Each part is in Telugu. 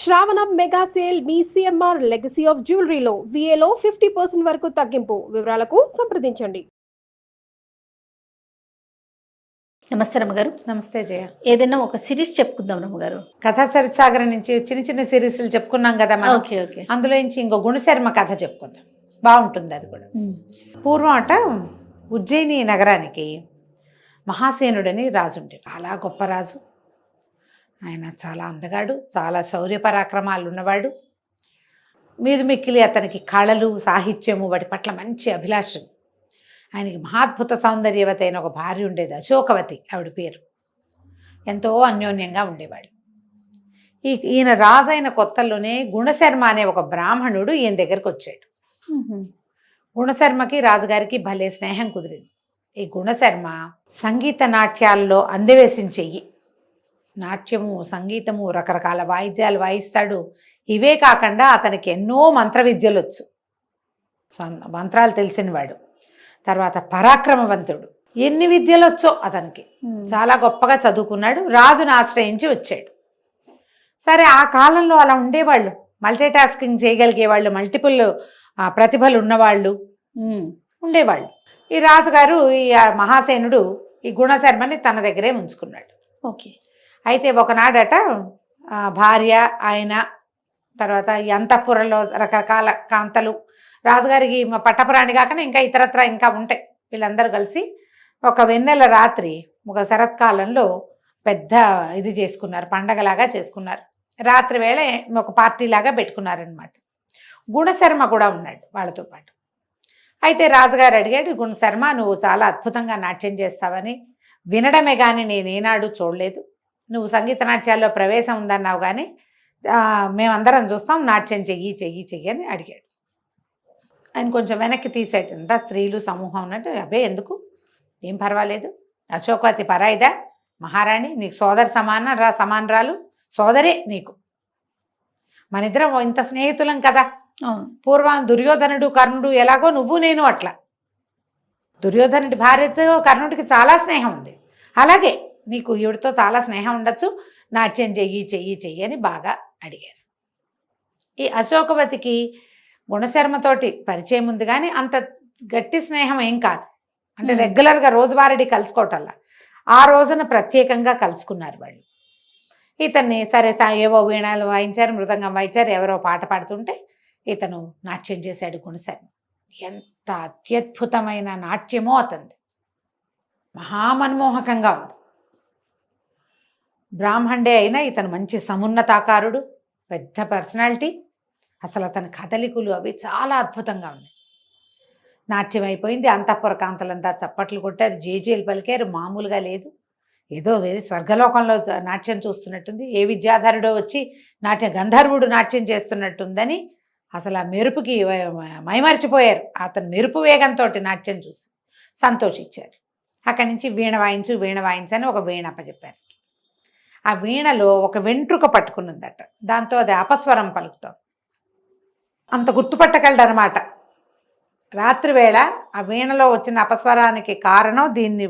శ్రావణం మెగా సేల్ మీ సిఎంఆర్ లెగసీ ఆఫ్ జ్యువెలరీలో విఏలో 50% వరకు తగ్గింపు. వివరాలకు సంప్రదించండి. నమస్తే రమ్మగారు. నమస్తే జయ. ఏదైనా ఒక సిరీస్ చెప్పుకుందాం రమ్మగారు. కథా సరిసాగర్ నుంచి చిన్న చిన్న సిరీస్లు చెప్పుకున్నాం కదా మనం. Okay okay. అందులో నుంచి ఇంకో గుణశర్మ కథ చెప్పుకుందాం, బాగుంటుంది అది కూడా. పూర్వం అట ఉజ్జయిని నగరానికి మహాసేనుడని రాజు ఉండే, చాలా గొప్ప రాజు. ఆయన చాలా అందగాడు, చాలా శౌర్య పరాక్రమాలు ఉన్నవాడు. మీరు మిక్కిలి అతనికి కళలు, సాహిత్యము వాటి పట్ల మంచి అభిలాషలు. ఆయనకి మహాద్భుత సౌందర్యవతి అయిన ఒక భార్య ఉండేది, అశోకవతి ఆవిడ పేరు. ఎంతో అన్యోన్యంగా ఉండేవాడు. ఈయన రాజు అయిన కొత్తల్లోనే గుణశర్మ అనే ఒక బ్రాహ్మణుడు ఈయన దగ్గరకు వచ్చాడు. గుణశర్మకి రాజుగారికి భలే స్నేహం కుదిరింది. ఈ గుణశర్మ సంగీత నాట్యాల్లో అందవేసిన చెయ్యి. నాట్యము, సంగీతము, రకరకాల వాయిద్యాలు వాయిస్తాడు. ఇవే కాకుండా అతనికి ఎన్నో మంత్ర విద్యలు వచ్చు, మంత్రాలు తెలిసినవాడు. తర్వాత పరాక్రమవంతుడు, ఎన్ని విద్యలు వచ్చో అతనికి. చాలా గొప్పగా చదువుకున్నాడు. రాజును ఆశ్రయించి వచ్చాడు. సరే, ఆ కాలంలో అలా ఉండేవాళ్ళు, మల్టీ టాస్కింగ్ చేయగలిగేవాళ్ళు, మల్టిపుల్ ప్రతిభలు ఉన్నవాళ్ళు ఉండేవాళ్ళు. ఈ రాజుగారు, ఈ మహాసేనుడు ఈ గుణశర్మని తన దగ్గరే ఉంచుకున్నాడు. ఓకే. అయితే ఒకనాడట భార్య, ఆయన, తర్వాత ఈ అంతఃపురంలో రకరకాల కాంతలు, రాజుగారికి పట్టపురాణి కాకుండా ఇంకా ఇతరత్ర ఇంకా ఉంటాయి. వీళ్ళందరూ కలిసి ఒక వెన్నెల రాత్రి, ఒక శరత్కాలంలో పెద్ద ఇది చేసుకున్నారు, పండగలాగా చేసుకున్నారు. రాత్రి వేళ ఒక పార్టీలాగా పెట్టుకున్నారనమాట. గుణశర్మ కూడా ఉన్నాడు వాళ్ళతో పాటు. అయితే రాజుగారు అడిగాడు, గుణశర్మ, నువ్వు చాలా అద్భుతంగా నాట్యం చేస్తావని వినడమే కానీ నేనేనాడు చూడలేదు. నువ్వు సంగీత నాట్యాల్లో ప్రవేశం ఉందన్నావు కానీ మేమందరం చూస్తాం, నాట్యం చెయ్యి చెయ్యి చెయ్యి అని అడిగాడు. ఆయన కొంచెం వెనక్కి తీసాడు. అంతా స్త్రీలు సమూహం ఉన్నట్టు. అబ్బే ఎందుకు, ఏం పర్వాలేదు, అశోకవతి పరాయిదా, మహారాణి, నీకు సోదరి సమానరాలు, సోదరే నీకు. మనిద్దరం ఇంత స్నేహితులం కదా. పూర్వం దుర్యోధనుడు, కర్ణుడు ఎలాగో నువ్వు నేను అట్లా. దుర్యోధనుడి భార్యతో కర్ణుడికి చాలా స్నేహం ఉంది, అలాగే నీకు ఈవిడితో చాలా స్నేహం ఉండొచ్చు, నాట్యం చెయ్యి చెయ్యి చెయ్యి అని బాగా అడిగారు. ఈ అశోకవతికి గుణశర్మతోటి పరిచయం ఉంది కానీ అంత గట్టి స్నేహం ఏం కాదు. అంటే రెగ్యులర్గా రోజువారీ కలుసుకోవటల్లా. ఆ రోజున ప్రత్యేకంగా కలుసుకున్నారు వాళ్ళు. ఇతన్ని సరే ఏవో వీణాలు వాయించారు, మృదంగం వాయించారు, ఎవరో పాట పాడుతుంటే ఇతను నాట్యం చేశాడు గుణశర్మ. ఎంత అత్యద్భుతమైన నాట్యమో అతనిది, మహామన్మోహకంగా ఉంది. బ్రాహ్మణుడే అయినా ఇతను మంచి సమున్నతాకారుడు, పెద్ద పర్సనాలిటీ. అసలు అతని కదలికలు అవి చాలా అద్భుతంగా ఉన్నాయి. నాట్యం అయిపోయింది, అంతఃపుర కాంతలంతా చప్పట్లు కొట్టారు, జేజేలు పలికారు. మామూలుగా లేదు, ఏదో వేరే స్వర్గలోకంలో నాట్యం చూస్తున్నట్టుంది. ఏ విద్యాధరుడో వచ్చి గంధర్వుడు నాట్యం చేస్తున్నట్టుందని అసలు ఆ మెరుపుకి మైమరిచిపోయారు. అతను మెరుపు వేగంతో నాట్యం చూసి సంతోషించారు. అక్కడి నుంచి వీణ వాయించని ఒక వీణ అప్పచెప్పారు. ఆ వీణలో ఒక వెంట్రుక పట్టుకున్నదట, దాంతో అది అపస్వరం పలుకుతాం. అంత గుర్తుపట్టగలడనమాట. రాత్రివేళ ఆ వీణలో వచ్చిన అపస్వరానికి కారణం దీన్ని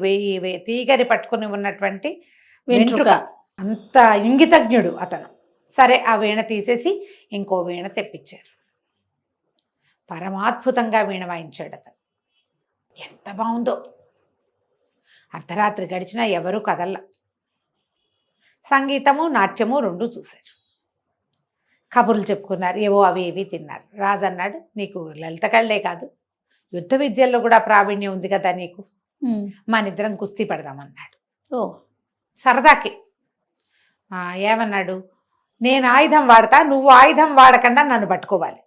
తీగరి పట్టుకుని ఉన్నటువంటి వెంట్రుక. అంత ఇంగితజ్ఞుడు అతను. సరే, ఆ వీణ తీసేసి ఇంకో వీణ తెప్పించారు. పరమాద్భుతంగా వీణ వాయించాడు అతను. ఎంత బాగుందో. అర్ధరాత్రి గడిచినా ఎవరూ కదల్లా. సంగీతము, నాట్యము రెండూ చూశారు. కబుర్లు చెప్పుకున్నారు, ఏవో అవి ఇవి తిన్నారు. రాజు అన్నాడు, నీకు లలిత కళ్ళే కాదు, యుద్ధ విద్యల్లో కూడా ప్రావీణ్యం ఉంది కదా నీకు, మనిద్దరం కుస్తీ పడదామన్నాడు. సరదాకి. ఏమన్నాడు, నేను ఆయుధం వాడతా, నువ్వు ఆయుధం వాడకుండా నన్ను పట్టుకోవాలి,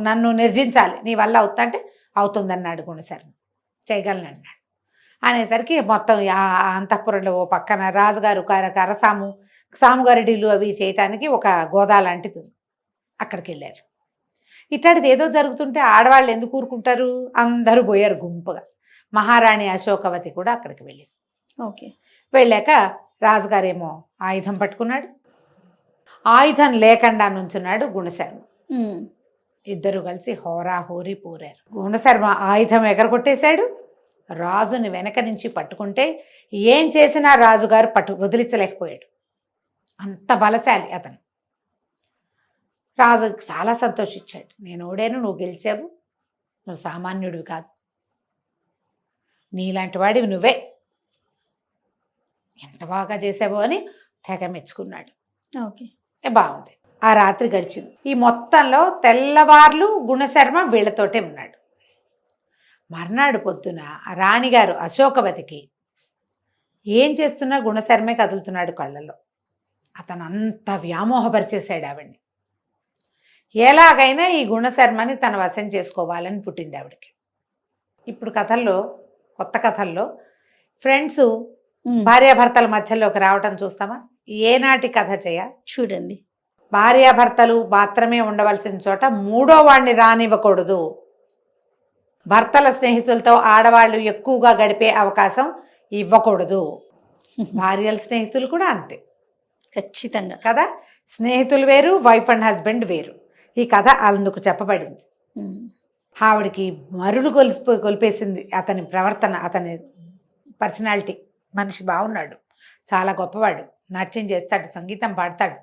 నన్ను నిర్జించాలి, నీ వల్ల అవుతా అంటే అవుతుందన్నాడు గుణశర్మ. చేయగలను అన్నాడు. అనేసరికి మొత్తం అంతఃపురంలో ఓ పక్కన రాజుగారు సాముగారిడీలు అవి చేయటానికి ఒక గోదా లాంటిది ఉంది, అక్కడికి వెళ్ళారు. ఇట్లాంటిది ఏదో జరుగుతుంటే ఆడవాళ్ళు ఎందుకు ఊరుకుంటారు, అందరూ పోయారు గుంపుగా. మహారాణి అశోకవతి కూడా అక్కడికి వెళ్ళింది. ఓకే. వెళ్ళాక రాజుగారేమో ఆయుధం పట్టుకున్నాడు, ఆయుధం లేకుండా నుంచున్నాడు గుణశర్మ. ఇద్దరు కలిసి హోరీ పూరారు. గుణశర్మ ఆయుధం ఎగరగొట్టేశాడు. రాజుని వెనక నుంచి పట్టుకుంటే ఏం చేసినా రాజుగారు వదిలించలేకపోయాడు. అంత బలశాలి అతను. రాజు చాలా సంతోషించాడు. నేను ఓడాను, నువ్వు గెలిచావు, నువ్వు సామాన్యుడివి కాదు, నీలాంటి వాడివి నువ్వే, ఎంత బాగా చేసావో అని తెగ మెచ్చుకున్నాడు. ఓకే. బాగుంది. ఆ రాత్రి గడిచింది. ఈ మొత్తంలో తెల్లవార్లు గుణశర్మ వీళ్ళతోటే ఉన్నాడు. మర్నాడు పొద్దున రాణిగారు అశోకవతికి ఏం చేస్తున్నా గుణశర్మే కదులుతున్నాడు కళ్ళల్లో. అతను అంత వ్యామోహపరిచేశాడు ఆవిడ్ని. ఎలాగైనా ఈ గుణశర్మని తన వశం చేసుకోవాలని పుట్టింది ఆవిడకి. ఇప్పుడు కథల్లో, కొత్త కథల్లో ఫ్రెండ్స్ భార్యాభర్తల మధ్యలోకి రావటం చూస్తామా? ఏనాటి కథ చేయ చూడండి. భార్యాభర్తలు మాత్రమే ఉండవలసిన చోట మూడో వాడిని రానివ్వకూడదు. భర్తల స్నేహితులతో ఆడవాళ్ళు ఎక్కువగా గడిపే అవకాశం ఇవ్వకూడదు. భార్యల స్నేహితులు కూడా అంతే ఖచ్చితంగా కదా. స్నేహితులు వేరు, వైఫ్ అండ్ హస్బెండ్ వేరు. ఈ కథ అందుకు చెప్పబడింది. ఆవిడికి మరులు కొలిపేసింది అతని ప్రవర్తన, అతని పర్సనాలిటీ. మనిషి బాగున్నాడు, చాలా గొప్పవాడు, నాట్యం చేస్తాడు, సంగీతం పాడతాడు,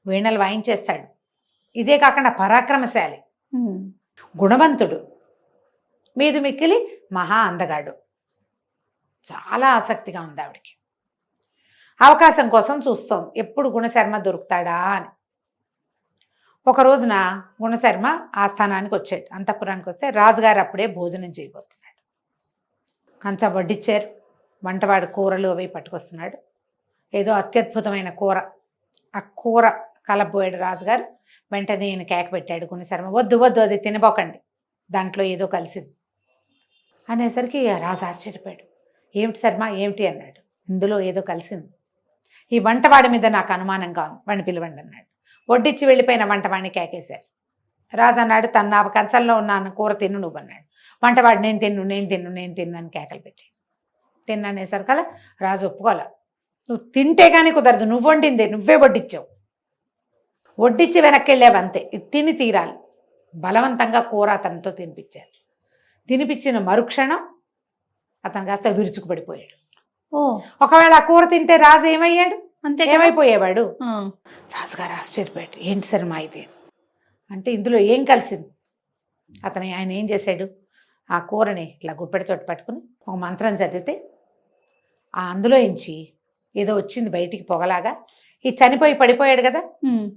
వీణలు వాయించేస్తాడు. ఇదే కాకుండా పరాక్రమశాలి, గుణవంతుడు, మీదు మిక్కిలి మహా అందగాడు. చాలా ఆసక్తిగా ఉంది ఆవిడికి. అవకాశం కోసం చూస్తాం, ఎప్పుడు గుణశర్మ దొరుకుతాడా అని. ఒక రోజున గుణశర్మ ఆస్థానానికి వచ్చాడు, అంతఃపురానికి వస్తే రాజుగారు అప్పుడే భోజనం చేయబోతున్నాడు. కంచ వడ్డిచ్చారు, వంటవాడు కూరలు అవి పట్టుకొస్తున్నాడు. ఏదో అత్యద్భుతమైన కూర, ఆ కూర కలబోయాడు రాజుగారు. వెంటనే ఈయన కేక పెట్టాడు గుణశర్మ, వద్దు వద్దు, అది తినబోకండి, దాంట్లో ఏదో కలిసింది అనేసరికి రాజు ఆశ్చర్యపోయాడు. ఏమిటి శర్మ, ఏమిటి అన్నాడు. ఇందులో ఏదో కలిసింది, ఈ వంటవాడి మీద నాకు అనుమానంగా ఉంది, వాడిని పిలవండి అన్నాడు. వడ్డిచ్చి వెళ్ళిపోయిన వంటవాడిని కేకేశారు. రాజు అన్నాడు, తన కంచంలో ఉన్న కూర తిన్ను నువ్వు అన్నాడు. వంటవాడు నేను తిన్ను నేను తిన్ను నేను తిన్ను అని కేకలు పెట్టాడు. తిన్ననేసరికల్లా రాజు ఒప్పుకోలే. నువ్వు తింటే కానీ కుదరదు, నువ్వు వండిందే, నువ్వే వడ్డిచ్చావు, వడ్డిచ్చి వెనక్కి వెళ్ళావు అంతే, ఇది తిని తీరాలి. బలవంతంగా కూర అతనితో తినిపించారు. తినిపించిన మరుక్షణం అతను కాస్త విరుచుకుపడిపోయాడు. ఒకవేళ ఆ కూర తింటే రాజు ఏమయ్యాడు, అంతే ఏమైపోయేవాడు. రాజుగారు ఆశ్చర్యపోయాడు, ఏంటి శర్మ ఇది అంటే ఇందులో ఏం కలిసింది. ఆయన ఏం చేశాడు, ఆ కూరని ఇట్లా గుప్పెడితోటి పట్టుకుని ఒక మంత్రం చదివితే అందులో నుంచి ఏదో వచ్చింది బయటికి పొగలాగా. ఈ చనిపోయి పడిపోయాడు కదా,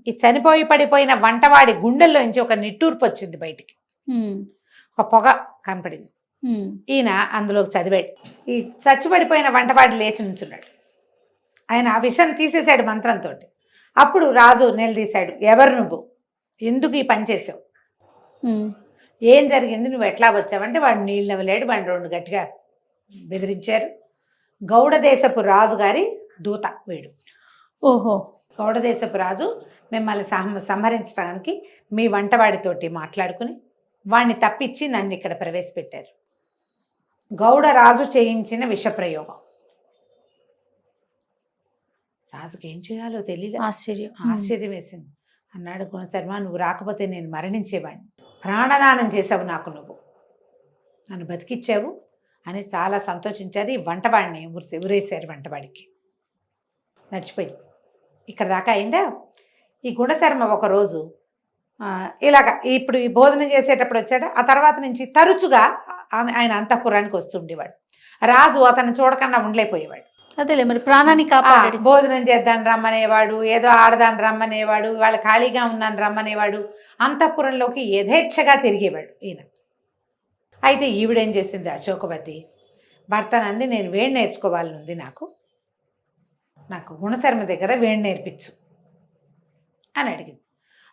ఈ చనిపోయి పడిపోయిన వంటవాడి గుండెల్లో నుంచి ఒక నిట్టూర్పు వచ్చింది బయటికి, ఒక పొగ కనపడింది. ఈయన అందులోకి చదివాడు. ఈ చచ్చిపడిపోయిన వంటవాడి లేచి నుంచున్నాడు. ఆయన ఆ విషయం తీసేశాడు మంత్రంతో. అప్పుడు రాజు నిలదీశాడు, ఎవరు నువ్వు, ఎందుకు ఈ పని చేసావు, ఏం జరిగింది, నువ్వు ఎట్లా వచ్చావంటే వాడు నీళ్ళు నవ్వలేడు. వాడిని రెండు గట్టిగా బెదిరించారు. గౌడదేశపు రాజు గారి దూత వీడు. ఓహో. గౌడదేశపు రాజు మిమ్మల్ని సంహరించడానికి మీ వంటవాడితోటి మాట్లాడుకుని వాడిని తప్పించి నన్ను ఇక్కడ ప్రవేశపెట్టారు. గౌడ రాజు చేయించిన విషప్రయోగం. రాజుకి ఏం చేయాలో తెలియదు, ఆశ్చర్యం వేసింది. అన్నాడు గుణశర్మ, నువ్వు రాకపోతే నేను మరణించేవాడిని, ప్రాణదానం చేసావు నాకు, నువ్వు నన్ను బతికిచ్చావు అని చాలా సంతోషించారు. ఈ వంటవాడిని ఉరేశారు, వంటవాడికి నడిచిపోయింది. ఇక్కడ దాకా అయిందా. ఈ గుణశర్మ ఒకరోజు ఇలాగ ఇప్పుడు ఈ భోజనం చేసేటప్పుడు వచ్చాడు. ఆ తర్వాత నుంచి తరచుగా ఆయన అంతఃపురానికి వస్తుండేవాడు. రాజు అతన్ని చూడకుండా ఉండలేకపోయేవాడు. అదేలే, మరి ప్రాణాన్ని కాపాడాడు. భోజనం చేద్దాం రమ్మనేవాడు, ఏదో ఆడదాన్ని రమ్మనేవాడు, వాళ్ళు ఖాళీగా ఉన్నాను రమ్మనేవాడు. అంతఃపురంలోకి యథేచ్ఛగా తిరిగేవాడు ఈయన. అయితే ఈవిడేం చేసింది, అశోకవతి భర్తనంది, నేను వేడి నేర్చుకోవాలని ఉంది, నాకు గుణశర్మ దగ్గర వేడి నేర్పించు అని అడిగింది.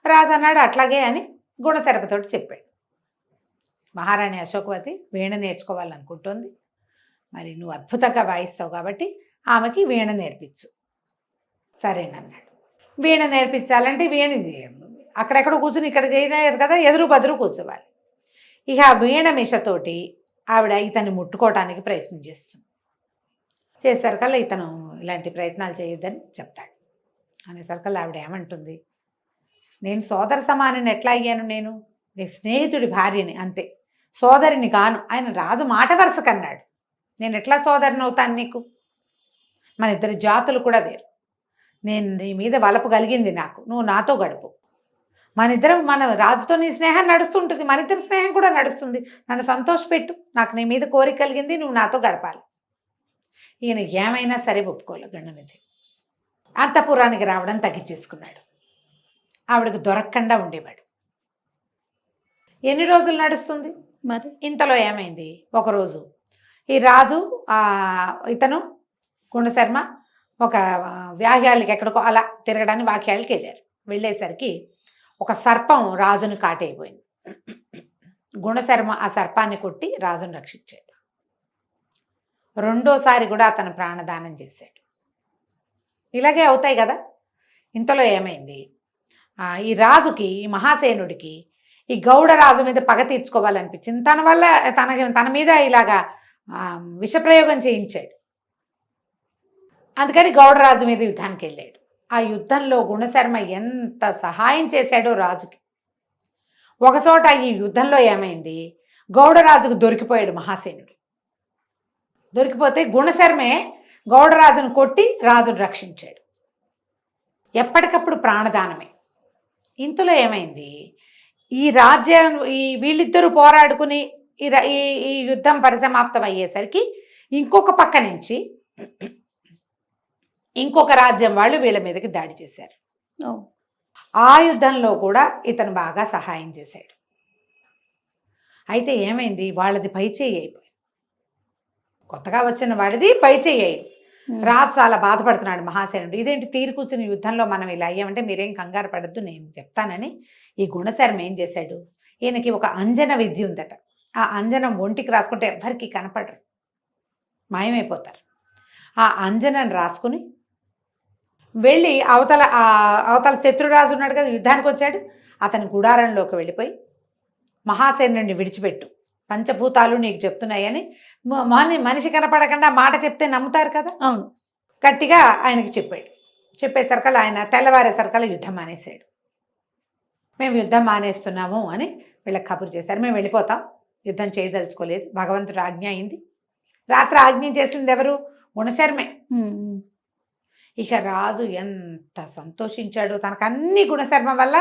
రాజు అన్నాడు అట్లాగే అని గుణశర్మతోటి చెప్పాడు. మహారాణి అశోకవతి వీణ నేర్చుకోవాలనుకుంటోంది, మరి నువ్వు అద్భుతంగా వాయిస్తావు కాబట్టి ఆమెకి వీణ నేర్పించు. సరేనన్నాడు. వీణ నేర్పించాలంటే వీణ అక్కడెక్కడ కూర్చుని ఇక్కడ చేయలేదు కదా, ఎదురు బదురు కూర్చోవాలి. ఇక ఆ వీణ మిషతోటి ఆవిడ ఇతన్ని ముట్టుకోవటానికి ప్రయత్నం చేస్తుంది. చేసరికల్లా ఇతను ఇలాంటి ప్రయత్నాలు చేయొద్దని చెప్తాడు. అనేసరికల్లా ఆవిడ ఏమంటుంది, నేను సోదర సమానని ఎట్లా అయ్యాను, నేను నీ స్నేహితుడి భార్యని అంతే, సోదరిని కాను. ఆయన రాజు మాట వరుస కన్నాడు, నేను ఎట్లా సోదరిని అవుతాను నీకు, మన ఇద్దరి జాతులు కూడా వేరు, నేను నీ మీద వలపు కలిగింది నాకు, నువ్వు నాతో గడుపు. మన రాజుతో నీ స్నేహం నడుస్తుంటుంది, మన ఇద్దరి స్నేహం కూడా నడుస్తుంది. నన్ను సంతోషపెట్టు, నాకు నీ మీద కోరిక కలిగింది, నువ్వు నాతో గడపాలి. ఈయన ఏమైనా సరే ఒప్పుకోలే గండనిధి. అంతఃపురానికి రావడం తగ్గించేసుకున్నాడు. ఆవిడకు దొరకకుండా ఉండేవాడు. ఎన్ని రోజులు నడుస్తుంది మరి ఇంతలో ఏమైంది, ఒకరోజు ఈ రాజు ఇతను గుణశర్మ ఒక వ్యాహ్యాలకి ఎక్కడికో అలా తిరగడానికి వాక్యాలకి వెళ్ళారు. వెళ్ళేసరికి ఒక సర్పం రాజును కాటైపోయింది. గుణశర్మ ఆ సర్పాన్ని కొట్టి రాజును రక్షించాడు. రెండోసారి కూడా అతను ప్రాణదానం చేశాడు. ఇలాగే అవుతాయి కదా. ఇంతలో ఏమైంది, ఈ రాజుకి, ఈ మహాసేనుడికి ఈ గౌడ రాజు మీద పగ తీర్చుకోవాలనిపించింది. తన వల్ల తన మీద ఇలాగా విషప్రయోగం చేయించాడు. అందుకని గౌడరాజు మీద యుద్ధానికి వెళ్ళాడు. ఆ యుద్ధంలో గుణశర్మ ఎంత సహాయం చేశాడో రాజుకి. ఒకచోట ఈ యుద్ధంలో ఏమైంది, గౌడరాజుకు దొరికిపోయాడు మహాసేనుడు. దొరికిపోతే గుణశర్మే గౌడరాజును కొట్టి రాజును రక్షించాడు. ఎప్పటికప్పుడు ప్రాణదానమే. ఇంతలో ఏమైంది, ఈ వీళ్ళిద్దరూ పోరాడుకుని ఈ యుద్ధం పరిసమాప్తం అయ్యేసరికి ఇంకొక పక్క నుంచి ఇంకొక రాజ్యం వాళ్ళు వీళ్ళ మీదకి దాడి చేశారు. ఆ యుద్ధంలో కూడా ఇతను బాగా సహాయం చేశాడు. అయితే ఏమైంది, వాళ్ళది పైచేయి అయిపోయింది. కొత్తగా వచ్చిన వాడిది పైచేయి అయింది. రాజు చాలా బాధపడుతున్నాడు మహాసేనుడు. ఇదేంటి తీరు కూర్చుని యుద్ధంలో మనం ఇలా అయ్యామంటే మీరేం కంగారు పడద్దు, నేను చెప్తానని ఈ గుణశర్మ ఏం చేశాడు, ఈయనకి ఒక అంజన విద్య ఉందట. ఆ అంజనం ఒంటికి రాసుకుంటే ఎవ్వరికి కనపడరు, మాయమైపోతారు. ఆ అంజనం రాసుకుని వెళ్ళి అవతల శత్రురాజు ఉన్నాడు కదా, యుద్ధానికి వచ్చాడు. అతని గుడారంలోకి వెళ్ళిపోయి మహాసేనుడిని విడిచిపెట్టు, పంచభూతాలు నీకు చెప్తున్నాయని మనిషి కనపడకుండా మాట చెప్తే నమ్ముతారు కదా. అవును, గట్టిగా ఆయనకి చెప్పాడు. చెప్పేసరికల్లా ఆయన తెల్లవారేసరికల్లా యుద్ధం మానేశాడు. మేము యుద్ధం మానేస్తున్నాము అని వీళ్ళకి కబురు చేశారు. మేము వెళ్ళిపోతాం, యుద్ధం చేయదలుచుకోలేదు, భగవంతుడు ఆజ్ఞ అయింది. రాత్రి ఆజ్ఞ చేసింది ఎవరు, గుణశర్మే. ఇక రాజు ఎంత సంతోషించాడో, తనకు అన్ని గుణశర్మ వల్ల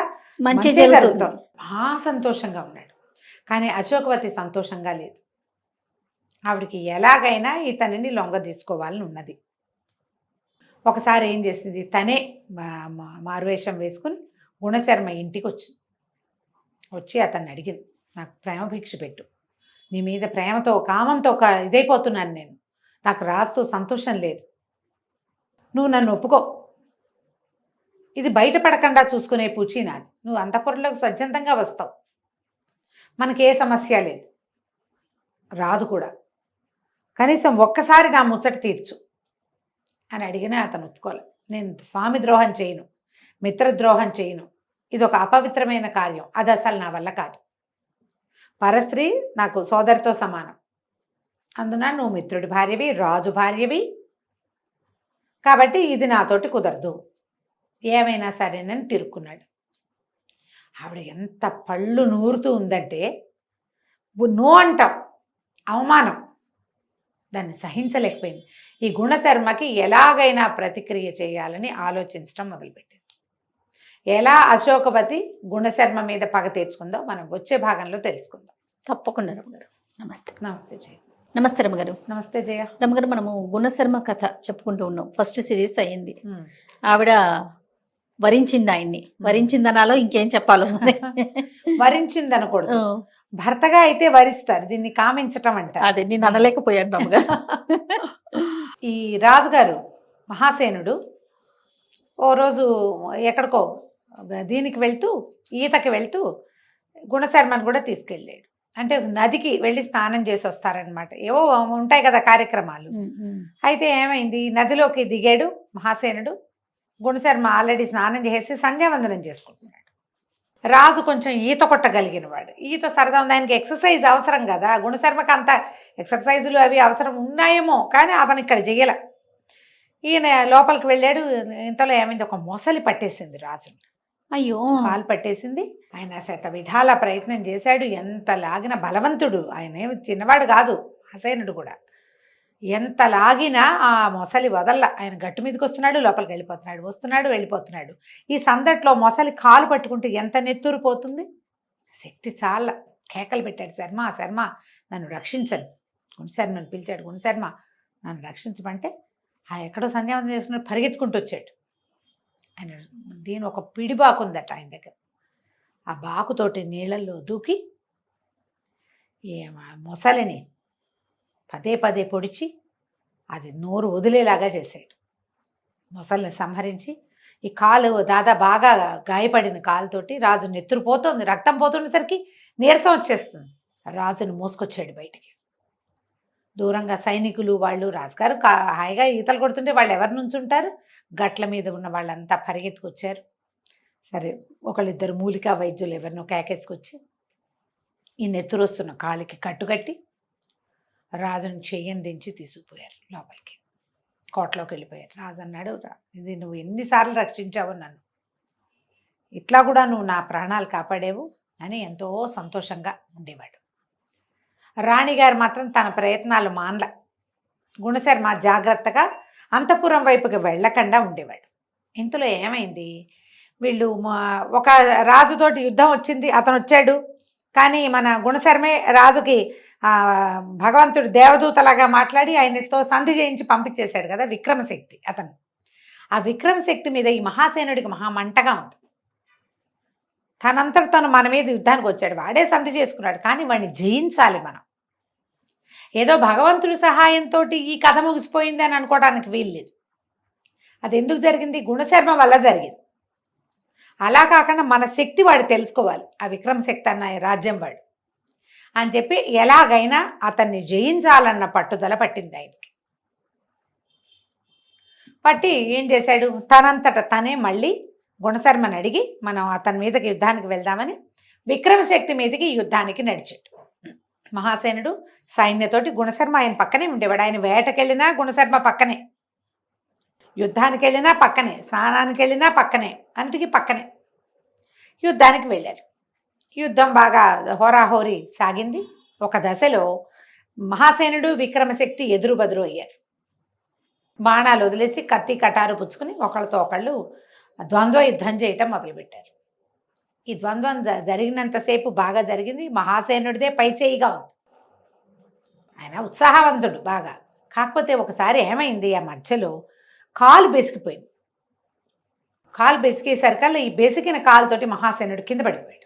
మంచి జరుగుతుంది. మహా సంతోషంగా ఉన్నాడు. కానీ అశోకవతి సంతోషంగా లేదు. ఆవిడికి ఎలాగైనా ఇతనిని లొంగ తీసుకోవాలని ఉన్నది. ఒకసారి ఏం చేసింది, తనే మారువేషం వేసుకుని గుణశర్మ ఇంటికి వచ్చి అతన్ని అడిగింది, నాకు ప్రేమ భిక్ష పెట్టు, నీ మీద ప్రేమతో కామంతో ఇదైపోతున్నాను నేను, నాకు రాజుతో సంతోషం లేదు, నువ్వు నన్ను ఒప్పుకో, ఇది బయటపడకుండా చూసుకునే పూచి నాది, నువ్వు అంతఃపురంలోకి స్వచ్ఛందంగా వస్తావు, మనకే సమస్య లేదు, రాదు కూడా, కనీసం ఒక్కసారి నా ముచ్చట తీర్చు అని అడిగినా అతను ఒప్పుకోలే. నేను స్వామి ద్రోహం చేయను, మిత్రద్రోహం చేయను, ఇది ఒక అపవిత్రమైన కార్యం, అది అసలు నా వల్ల కాదు, పరస్త్రీ నాకు సోదరితో సమానం, అందున నువ్వు మిత్రుడి భార్యవి, రాజు భార్యవి, కాబట్టి ఇది నాతోటి కుదరదు, ఏమైనా సరేనని తిరుక్కున్నాడు. ఆవిడ ఎంత పళ్ళు నూరుతూ ఉందంటే, నో అంటాం, అవమానం, దాన్ని సహించలేకపోయింది. ఈ గుణశర్మకి ఎలాగైనా ప్రతిక్రియ చేయాలని ఆలోచించడం మొదలుపెట్టింది. ఎలా అశోకవతి గుణశర్మ మీద పగ తీర్చుకుందో మనం వచ్చే భాగంలో తెలుసుకుందాం. తప్పకుండా రమగారు. నమస్తే. నమస్తే జయ. నమస్తే రమగారు. నమస్తే జయ. రమగారు, మనము గుణశర్మ కథ చెప్పుకుంటూ ఉన్నాం. ఫస్ట్ సిరీస్ అయ్యింది. ఆవిడ వరించింది ఆయన్ని, వరించిందనాలో ఇంకేం చెప్పాలో వరించింది అనకూడదు, భర్తగా అయితే వరిస్తారు, దీన్ని కామించటం అంట. అదే నేను అనలేకపోయాను రమగారు. ఈ రాజుగారు మహాసేనుడు ఓ రోజు ఎక్కడికో దీనికి వెళ్తూ, ఈతకి వెళ్తూ గుణశర్మను కూడా తీసుకెళ్ళాడు. అంటే నదికి వెళ్ళి స్నానం చేసి వస్తారనమాట, ఏవో ఉంటాయి కదా కార్యక్రమాలు. అయితే ఏమైంది, నదిలోకి దిగాడు మహాసేనుడు. గుణశర్మ ఆల్రెడీ స్నానం చేసి సంధ్యావందనం చేసుకుంటున్నాడు. రాజు కొంచెం ఈత కొట్టగలిగిన వాడు, ఈత సరదా ఉంది, ఆయనకి ఎక్సర్సైజ్ అవసరం కదా. గుణశర్మకి అంత ఎక్సర్సైజులు అవి అవసరం ఉన్నాయేమో, కానీ అతను ఇక్కడ చెయ్యాల. ఈయన లోపలికి వెళ్ళాడు. ఇంతలో ఏమైంది, ఒక మొసలి పట్టేసింది రాజుని. అయ్యో, పాలు పట్టేసింది. ఆయన శత విధాల ప్రయత్నం చేశాడు, ఎంత లాగిన బలవంతుడు ఆయన, ఏమి చిన్నవాడు కాదు హసేనుడు కూడా. ఎంత లాగినా ఆ మొసలి వదల్ల. ఆయన గట్టు మీదకి వస్తున్నాడు, లోపలికి వెళ్ళిపోతున్నాడు, వస్తున్నాడు వెళ్ళిపోతున్నాడు. ఈ సందట్లో మొసలి కాలు పట్టుకుంటే ఎంత నెత్తురు పోతుంది. శక్తి చాలా కేకలు పెట్టాడు, శర్మ శర్మ నన్ను రక్షించను. గుణశర్మని పిలిచాడు, గుణశర్మ నన్ను రక్షించమంటే ఆ ఎక్కడో సంధ్యావందనం చేసుకుని పరిగెత్తుకుంటూ వచ్చాడు. ఆయన దీని ఒక పిడి బాకు ఉందట ఆయన దగ్గర. ఆ బాకుతోటి నీళ్ళల్లో దూకి మొసలిని పదే పదే పొడిచి అది నోరు వదిలేలాగా చేశాడు. మొసలిని సంహరించి ఈ కాలు బాగా గాయపడిన కాలుతోటి రాజు నెత్తురు పోతుంది, రక్తం పోతుండేసరికి నీరసం వచ్చేస్తుంది. రాజును మోసుకొచ్చాడు బయటికి. దూరంగా సైనికులు వాళ్ళు రాజుగారు హాయిగా ఈతలు కొడుతుంటే వాళ్ళు ఎవరి నుంచి ఉంటారు, గట్ల మీద ఉన్న వాళ్ళంతా పరిగెత్తుకొచ్చారు. సరే ఒకళ్ళిద్దరు మూలికా వైద్యులు ఎవరినో కేకేసుకొచ్చి ఈ నెత్తురు వస్తున్న కాలికి కట్టుకట్టి రాజును చెయ్యని దించి తీసుకుపోయారు లోపలికి. కోటలోకి వెళ్ళిపోయారు. రాజు అన్నాడు, ఇది నువ్వు ఎన్నిసార్లు రక్షించావు నన్ను, ఇట్లా కూడా నువ్వు నా ప్రాణాలు కాపాడేవు అని ఎంతో సంతోషంగా ఉండేవాడు. రాణిగారు మాత్రం తన ప్రయత్నాలు మానల. గుణశర్మ జాగ్రత్తగా అంతఃపురం వైపుకి వెళ్ళకుండా ఉండేవాడు. ఇంతలో ఏమైంది, వీళ్ళు ఒక రాజుతోటి యుద్ధం వచ్చింది, అతను వచ్చాడు. కానీ మన గుణశర్మే రాజుకి భగవంతుడు దేవదూతలాగా మాట్లాడి ఆయనతో సంధి చేయించి పంపించేశాడు కదా విక్రమశక్తి అతను. ఆ విక్రమశక్తి మీద ఈ మహాసేనుడికి మహామంటగా ఉంది. తనంతట తను మన మీద యుద్ధానికి వచ్చాడు, వాడే సంధి చేసుకున్నాడు. కానీ వాడిని జయించాలి మనం. ఏదో భగవంతుడి సహాయంతో ఈ కథ ముగిసిపోయింది అని అనుకోవడానికి వీల్లేదు. అది ఎందుకు జరిగింది, గుణశర్మ వల్ల జరిగింది. అలా కాకుండా మన శక్తి వాడు తెలుసుకోవాలి. ఆ విక్రమశక్తి అన్న రాజ్యం వాడు అని చెప్పి ఎలాగైనా అతన్ని జయించాలన్న పట్టుదల పట్టింది ఆయనకి. పట్టి ఏం చేశాడు, తనంతట తనే మళ్ళీ గుణశర్మని అడిగి మనం అతని మీదకి యుద్ధానికి వెళ్దామని విక్రమశక్తి మీదకి యుద్ధానికి నడిచాడు. మహాసేనుడు సైన్యతోటి గుణశర్మ ఆయన పక్కనే ఉండేవాడు. ఆయన వేటకెళ్ళినా గుణశర్మ పక్కనే, యుద్ధానికి వెళ్ళినా పక్కనే, స్నానానికి వెళ్ళినా పక్కనే, అన్నిటికీ పక్కనే యుద్ధానికి వెళ్ళారు. యుద్ధం బాగా హోరాహోరీ సాగింది. ఒక దశలో మహాసేనుడు విక్రమశక్తి ఎదురు బదురు అయ్యారు. బాణాలు వదిలేసి కత్తి కటారు పుచ్చుకుని ఒకళ్ళతో ఒకళ్ళు ద్వంద్వ యుద్ధం చేయటం మొదలుపెట్టారు. ఈ ద్వంద్వం జరిగినంతసేపు బాగా జరిగింది. మహాసేనుడిదే పైచేయిగా ఉంది, ఆయన ఉత్సాహవంతుడు బాగా. కాకపోతే ఒకసారి ఏమైంది, ఆ మధ్యలో కాలు బెసికిపోయింది. కాలు బెసికేసరికల్లా ఈ బెసికిన కాలుతోటి మహాసేనుడు కింద పడిపోయాడు.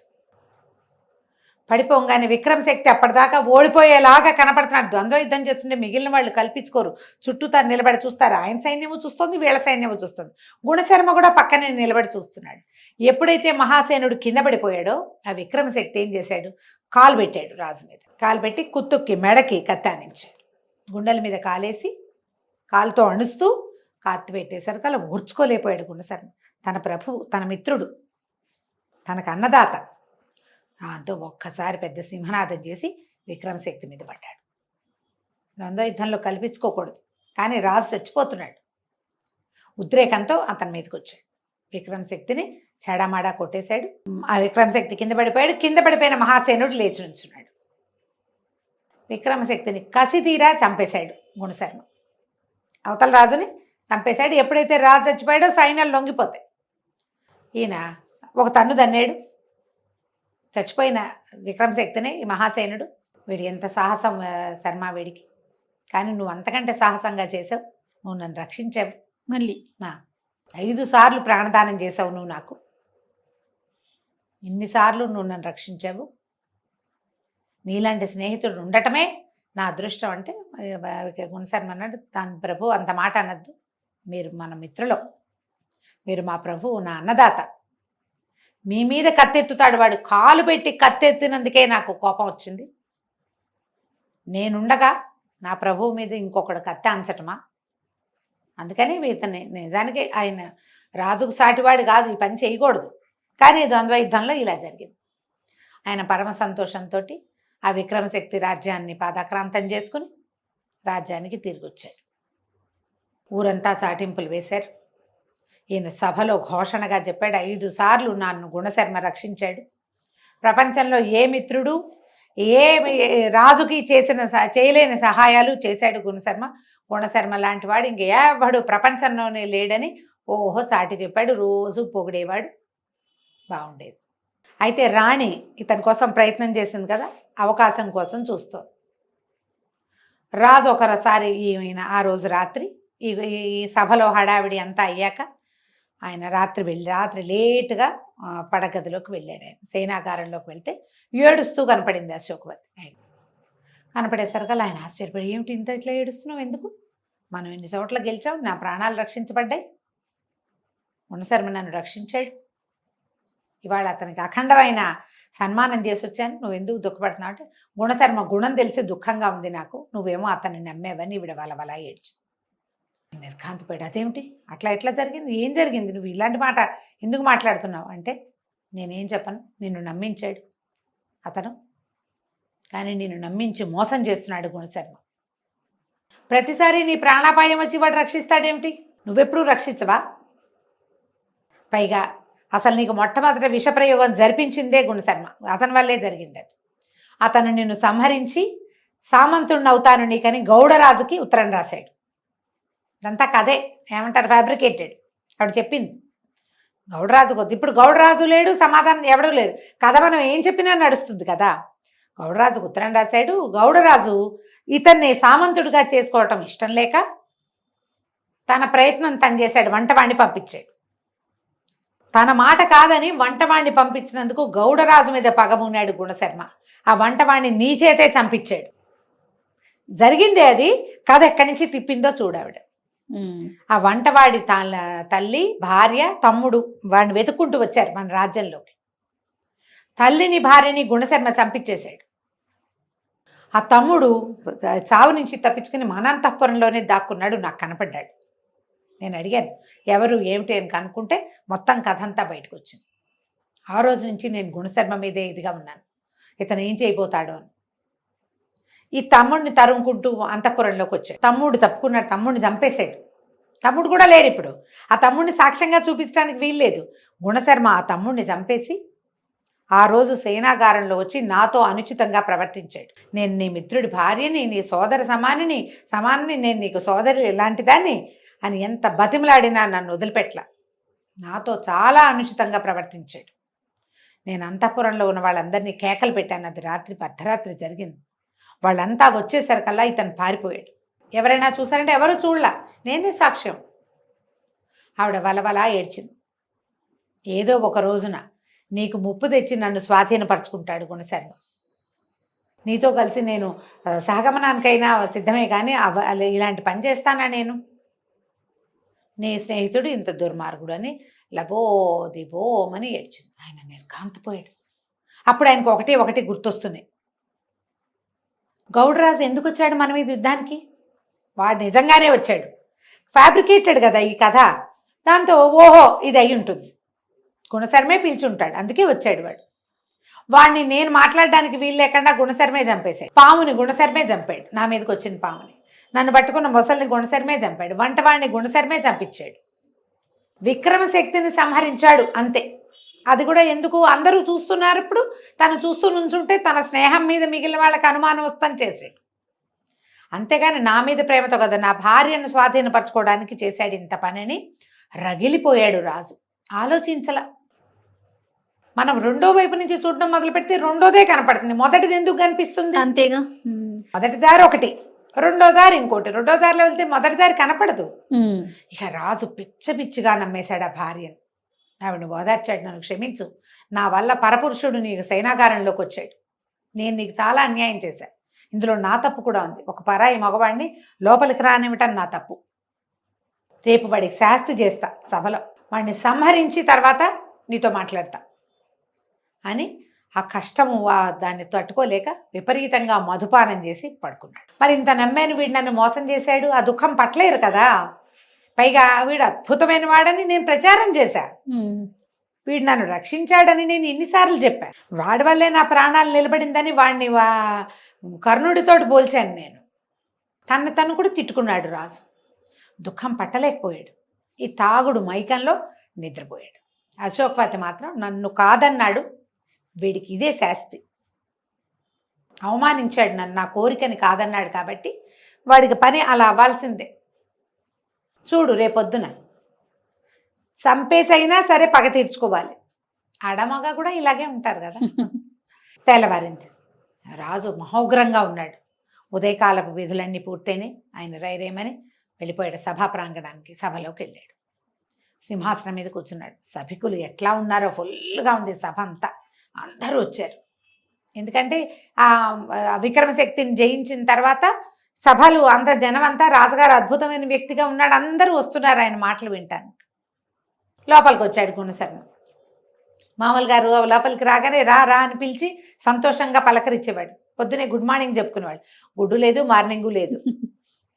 పడిపోగానే విక్రమశక్తి అప్పటిదాకా ఓడిపోయేలాగా కనపడుతున్నాడు. ద్వంద్వ యుద్ధం చేస్తుంటే మిగిలిన వాళ్ళు కల్పించుకోరు, చుట్టూ తను నిలబడి చూస్తారు. ఆయన సైన్యము చూస్తుంది, వీళ్ళ సైన్యము చూస్తుంది. గుణశర్మ కూడా పక్కనే నిలబడి చూస్తున్నాడు. ఎప్పుడైతే మహాసేనుడు కింద పడిపోయాడో ఆ విక్రమశక్తి ఏం చేశాడు, కాలు పెట్టాడు రాజు మీద. కాలు పెట్టి కుత్తుక్కి మెడకి కత్తానించాడు. గుండెల మీద కాలేసి కాలుతో అణుస్తూ కాత్తి పెట్టేసరికి అలా ఊర్చుకోలేకపోయాడు గుణశర్మ. తన ప్రభువు, తన మిత్రుడు, తనకు అన్నదాత. దాంతో ఒక్కసారి పెద్ద సింహనాదం చేసి విక్రమశక్తి మీద పడ్డాడు. ద్వంద్వ యుద్ధంలో కల్పించుకోకూడదు, కానీ రాజు చచ్చిపోతున్నాడు. ఉద్రేకంతో అతని మీదకి వచ్చాడు. విక్రమశక్తిని చెడామాడా కొట్టేశాడు. ఆ విక్రమశక్తి కింద పడిపోయాడు. కింద పడిపోయిన మహాసేనుడు లేచి నుంచున్నాడు. విక్రమశక్తిని కసితీరా చంపేశాడు గుణశర్మ. అవతల రాజుని చంపేశాడు. ఎప్పుడైతే రాజు చచ్చిపోయాడో సైన్యాలు లొంగిపోతాయి. ఈయన ఒక తన్ను దన్నాడు చచ్చిపోయిన విక్రమశక్తిని. ఈ మహాసేనుడు, వీడు ఎంత సాహసం శర్మ వీడికి, కానీ నువ్వు అంతకంటే సాహసంగా చేసావు, నువ్వు నన్ను రక్షించావు. మళ్ళీ 5 సార్లు ప్రాణదానం చేసావు నువ్వు నాకు, ఇన్నిసార్లు నువ్వు నన్ను రక్షించావు. నీలాంటి స్నేహితుడు ఉండటమే నా అదృష్టం అంటే గుణశర్మ అన్నాడు, దాని ప్రభు అంత మాట అనద్దు, మీరు మన మిత్రులం, మీరు మా ప్రభువు, నా అన్నదాత. మీ మీద కత్తెత్తుతాడు వాడు. కాలు పెట్టి కత్తెత్తినందుకే నాకు కోపం వచ్చింది. నేనుండగా నా ప్రభువు మీద ఇంకొకడు కత్తె అంచటమా? అందుకని ఇతని నిజానికి ఆయన రాజుకు సాటివాడు కాదు, ఈ పని చేయకూడదు. కానీ ద్వంద్వ యుద్ధంలో ఇలా జరిగింది. ఆయన పరమ సంతోషంతో ఆ విక్రమశక్తి రాజ్యాన్ని పాదాక్రాంతం చేసుకుని రాజ్యానికి తిరిగి వచ్చాడు. ఊరంతా చాటింపులు వేశారు. ఈయన సభలో ఘోషణగా చెప్పాడు, 5 సార్లు నన్ను గుణశర్మ రక్షించాడు. ప్రపంచంలో ఏ మిత్రుడు ఏ రాజుకి చేయలేని సహాయాలు చేశాడు గుణశర్మ. గుణశర్మ లాంటి వాడు ఇంక ఎవడు ప్రపంచంలోనే లేడని ఓహో చాటి చెప్పాడు, రోజు పొగిడేవాడు, బాగుండేది. అయితే రాణి ఇతని కోసం ప్రయత్నం చేసింది కదా, అవకాశం కోసం చూస్తుంది. రాజు ఒకసారి ఈయన ఆ రోజు రాత్రి ఈ సభలో హడావిడి అంతా అయ్యాక ఆయన రాత్రి లేటుగా పడగదిలోకి వెళ్ళాడు. ఆయన సేనాగారంలోకి వెళ్తే ఏడుస్తూ కనపడింది అశోకవతి. ఆయన కనపడేసరికల్లా ఆయన ఆశ్చర్యపడి, ఏమిటి ఇంత ఇట్లా ఏడుస్తున్నావు, ఎందుకు? మనం ఇన్ని చోట్ల గెలిచావు, నా ప్రాణాలు రక్షించబడ్డాయి, గుణశర్మ నన్ను రక్షించాడు, ఇవాళ అతనికి అఖండమైన సన్మానం చేసి వచ్చాను, నువ్వు ఎందుకు దుఃఖపడుతున్నావు అంటే, గుణశర్మ గుణం తెలిసి దుఃఖంగా ఉంది నాకు, నువ్వేమో అతన్ని నమ్మేవని ఈవిడ వలవల ఏడ్చి నిర్ఘాంతపోయాడు. అదేమిటి అట్లా ఎట్లా జరిగింది, ఏం జరిగింది, నువ్వు ఇలాంటి మాట ఎందుకు మాట్లాడుతున్నావు అంటే, నేనేం చెప్పను, నిన్ను నమ్మించాడు అతను, కానీ నిన్ను నమ్మించి మోసం చేస్తున్నాడు గుణశర్మ. ప్రతిసారి నీ ప్రాణాపాయం వచ్చి వాడు రక్షిస్తాడేమిటి, నువ్వెప్పుడూ రక్షించవా? పైగా అసలు నీకు మొట్టమొదట విషప్రయోగం జరిపించిందే గుణశర్మ, అతని వల్లే జరిగింది. అది అతను నిన్ను సంహరించి సామంతుడిని అవుతాను నీకని గౌడరాజుకి ఉత్తరం రాశాడు. ఇదంతా కదే, ఏమంటారు, ఫ్యాబ్రికేటెడ్. ఆవిడ చెప్పింది గౌడరాజు కొద్ది. ఇప్పుడు గౌడరాజు లేడు, సమాధానం ఎవడూ లేదు, కథ మనం ఏం చెప్పినా నడుస్తుంది కదా. గౌడరాజుకు ఉత్తరం రాశాడు. గౌడరాజు ఇతన్ని సామంతుడిగా చేసుకోవటం ఇష్టం లేక తన ప్రయత్నం తను చేశాడు, వంటవాణ్ణి పంపించాడు. తన మాట కాదని వంటవాణ్ణి పంపించినందుకు గౌడరాజు మీద పగమున్నాడు గుణశర్మ. ఆ వంటవాణ్ణి నీ చేతే చంపించాడు. జరిగిందే అది, కథ ఎక్కడి నుంచి తిప్పిందో చూడావిడ. ఆ వంటవాడి తల్లి, భార్య, తమ్ముడు వాడిని వెతుక్కుంటూ వచ్చారు మన రాజ్యంలోకి. తల్లిని భార్యని గుణశర్మ చంపించేశాడు. ఆ తమ్ముడు సావు నుంచి తప్పించుకుని మనంతఃపురంలోనే దాక్కున్నాడు, నాకు కనపడ్డాడు. నేను అడిగాను ఎవరు ఏమిటి అని కనుక్కుంటే మొత్తం కథ అంతా బయటకు వచ్చింది. ఆ రోజు నుంచి నేను గుణశర్మ మీదే ఇదిగా ఉన్నాను, ఇతను ఏం చేయబోతాడు అని. ఈ తమ్ముడిని తరుముకుంటూ అంతఃపురంలోకి వచ్చాడు. తమ్ముడు తప్పుకున్నాడు, తమ్ముడిని చంపేశాడు. తమ్ముడు కూడా లేడు ఇప్పుడు. ఆ తమ్ముడిని సాక్ష్యంగా చూపించడానికి వీల్లేదు. గుణశర్మ ఆ తమ్ముడిని చంపేసి ఆ రోజు సేనాగారంలో వచ్చి నాతో అనుచితంగా ప్రవర్తించాడు. నేను నీ మిత్రుడి భార్యని, నీ సోదర సమానని, నేను నీకు సోదరి ఎలాంటి దాన్ని అని ఎంత బతిమలాడినా నన్ను వదిలిపెట్ల. నాతో చాలా అనుచితంగా ప్రవర్తించాడు. నేను అంతఃపురంలో ఉన్న వాళ్ళందరినీ కేకలు పెట్టాను. అది అర్ధరాత్రి జరిగింది. వాళ్ళంతా వచ్చేసరికల్లా ఇతను పారిపోయాడు. ఎవరైనా చూసారంటే ఎవరు చూడలా, నేనే సాక్ష్యం. ఆవిడ వలవలా ఏడ్చింది. ఏదో ఒక రోజున నీకు ముప్పు తెచ్చి నన్ను స్వాధీనపరచుకుంటాడు గుణశర్మ. నీతో కలిసి నేను సహగమనానికైనా సిద్ధమే, కానీ ఇలాంటి పని చేస్తానా నేను? నీ స్నేహితుడు ఇంత దుర్మార్గుడు అని లబోదిబోమని ఏడ్చింది. ఆయన నిర్ఘాంతపోయాడు. అప్పుడు ఆయనకు ఒకటి గుర్తొస్తున్నాయి. గౌడరాజు ఎందుకు వచ్చాడు మన మీద యుద్ధానికి? వాడు నిజంగానే వచ్చాడు, ఫ్యాబ్రికేటెడ్ కదా ఈ కథ. దాంతో ఓహో ఇది అయి ఉంటుంది, గుణశర్మే పిలిచుంటాడు, అందుకే వచ్చాడు వాడు. వాడిని నేను మాట్లాడడానికి వీలు లేకుండా గుణశర్మే చంపేశాడు. పాముని గుణశర్మే చంపాడు, నా మీదకి వచ్చిన పాముని. నన్ను పట్టుకున్న మొసల్ని గుణశర్మే చంపాడు. వంటవాడిని గుణశర్మే చంపించాడు. విక్రమశక్తిని సంహరించాడు, అంతే. అది కూడా ఎందుకు? అందరూ చూస్తున్నారు. ఇప్పుడు తను చూస్తూ నుంచుంటే తన స్నేహం మీద మిగిలిన వాళ్ళకి అనుమానం వస్తుందని చేశాడు. అంతేగాని నా మీద ప్రేమతో కదా, నా భార్యను స్వాధీనపరచుకోవడానికి చేశాడు ఇంత పనిని రగిలిపోయాడు రాజు. ఆలోచించలా. మనం రెండో వైపు నుంచి చూడడం మొదలు పెడితే రెండోదే కనపడుతుంది, మొదటిది ఎందుకు కనిపిస్తుంది? అంతేగా. మొదటి దారి ఒకటి, రెండో దారి ఇంకోటి. రెండో దారిలో వెళ్తే మొదటి దారి కనపడదు. ఇక రాజు పిచ్చిగా నమ్మేశాడు ఆ భార్యను. ఆవిడని ఓదార్చాడు, నన్ను క్షమించు, నా వల్ల పరపురుషుడు నీకు సేనాగారంలోకి వచ్చాడు, నేను నీకు చాలా అన్యాయం చేశాను, ఇందులో నా తప్పు కూడా ఉంది, ఒక పరాయి మగవాడిని లోపలికి రానివ్వటం నా తప్పు, రేపు వాడికి శాస్తి చేస్తా సభలో, వాడిని సంహరించి తర్వాత నీతో మాట్లాడతా అని ఆ కష్టము దాన్ని తట్టుకోలేక విపరీతంగా మధుపానం చేసి పడుకున్నాడు. మరి ఇంత నమ్మాను, వీడు నన్ను మోసం చేశాడు, ఆ దుఃఖం పట్టలేరు కదా. పైగా వీడు అద్భుతమైన వాడని నేను ప్రచారం చేశా, వీడు నన్ను రక్షించాడని నేను ఎన్నిసార్లు చెప్పాను, వాడి వల్లే నా ప్రాణాలు నిలబడిందని వాడిని కర్ణుడితోటి పోల్చాను నేను. తను కూడా తిట్టుకున్నాడు రాజు. దుఃఖం పట్టలేకపోయాడు. ఈ తాగుడు మైకంలో నిద్రపోయాడు. అశోకవతి మాత్రం నన్ను కాదన్నాడు, వీడికి ఇదే శాస్తి, అవమానించాడు నన్ను, నా కోరికని కాదన్నాడు కాబట్టి వాడికి పని అలా అవ్వాల్సిందే. చూడు రేపొద్దున చంపేసైనా సరే పగ తీర్చుకోవాలి. ఆడమగ కూడా ఇలాగే ఉంటారు కదా. తెల్లవారింది. రాజు మహోగ్రంగా ఉన్నాడు. ఉదయకాలపు విధులన్నీ పూర్తయినాయి. ఆయన రైరేమని వెళ్ళిపోయాడు సభా ప్రాంగణానికి. సభలోకి వెళ్ళాడు. సింహాసనం మీద కూర్చున్నాడు. సభికులు ఎట్లా ఉన్నారో ఫుల్గా ఉంది సభ అంతా. అందరూ వచ్చారు. ఎందుకంటే ఆ విక్రమశక్తిని జయించిన తర్వాత సభలు అంత జనం అంతా రాజుగారు అద్భుతమైన వ్యక్తిగా ఉన్నాడు, అందరూ వస్తున్నారు ఆయన మాటలు వింటాను. లోపలికి వచ్చాడు గుణశర్మ. మామూలు గారు లోపలికి రాగానే రా రా అని పిలిచి సంతోషంగా పలకరించేవాడు. పొద్దునే గుడ్ మార్నింగ్ చెప్పుకునేవాడు. గుడ్డు లేదు, మార్నింగు లేదు.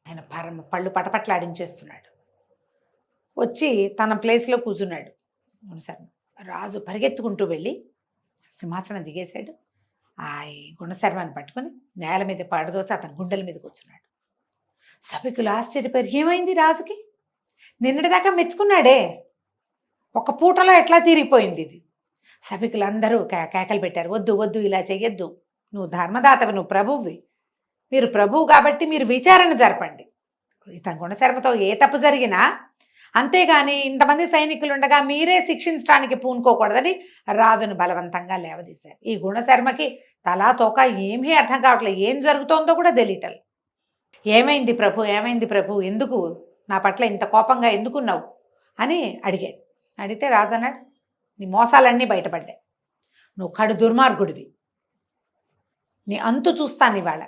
ఆయన పళ్ళు పటపట్లాడించేస్తున్నాడు. వచ్చి తన ప్లేస్లో కూర్చున్నాడు గుణశర్మ. రాజు పరిగెత్తుకుంటూ వెళ్ళి సింహాసనం దిగేశాడు. ఆ గుణశర్మని పట్టుకొని నేల మీద పడదోసి అతని గుండెల మీద కూర్చున్నాడు. సభికులు ఆశ్చర్యపోయారు. ఏమైంది రాజుకి? నిన్నటిదాకా మెచ్చుకున్నాడే, ఒక పూటలో ఎట్లా తీరిగిపోయింది ఇది? సభికులు అందరూ కేకలు పెట్టారు. వద్దు వద్దు, ఇలా చెయ్యొద్దు, నువ్వు ధర్మదాతవి, నువ్వు ప్రభువువి, మీరు ప్రభువు కాబట్టి మీరు విచారణ జరపండి. ఇతని గుణశర్మతో ఏ తప్పు జరిగినా, అంతేగాని ఇంతమంది సైనికులు ఉండగా మీరే శిక్షించడానికి పూనుకోకూడదని రాజును బలవంతంగా లేవదీశారు. ఈ గుణశర్మకి తలా తోక ఏమీ అర్థం కావట్లేదు. ఏం జరుగుతోందో కూడా తెలియటం. ఏమైంది ప్రభు, ఏమైంది ప్రభు, ఎందుకు నా పట్ల ఇంత కోపంగా ఎందుకున్నావు అని అడిగాడు. అడిగితే రాజు అన్నాడు, నీ మోసాలన్నీ బయటపడ్డాయి, నువ్వు కడు దుర్మార్గుడివి, నీ అంతు చూస్తాను ఇవాళ.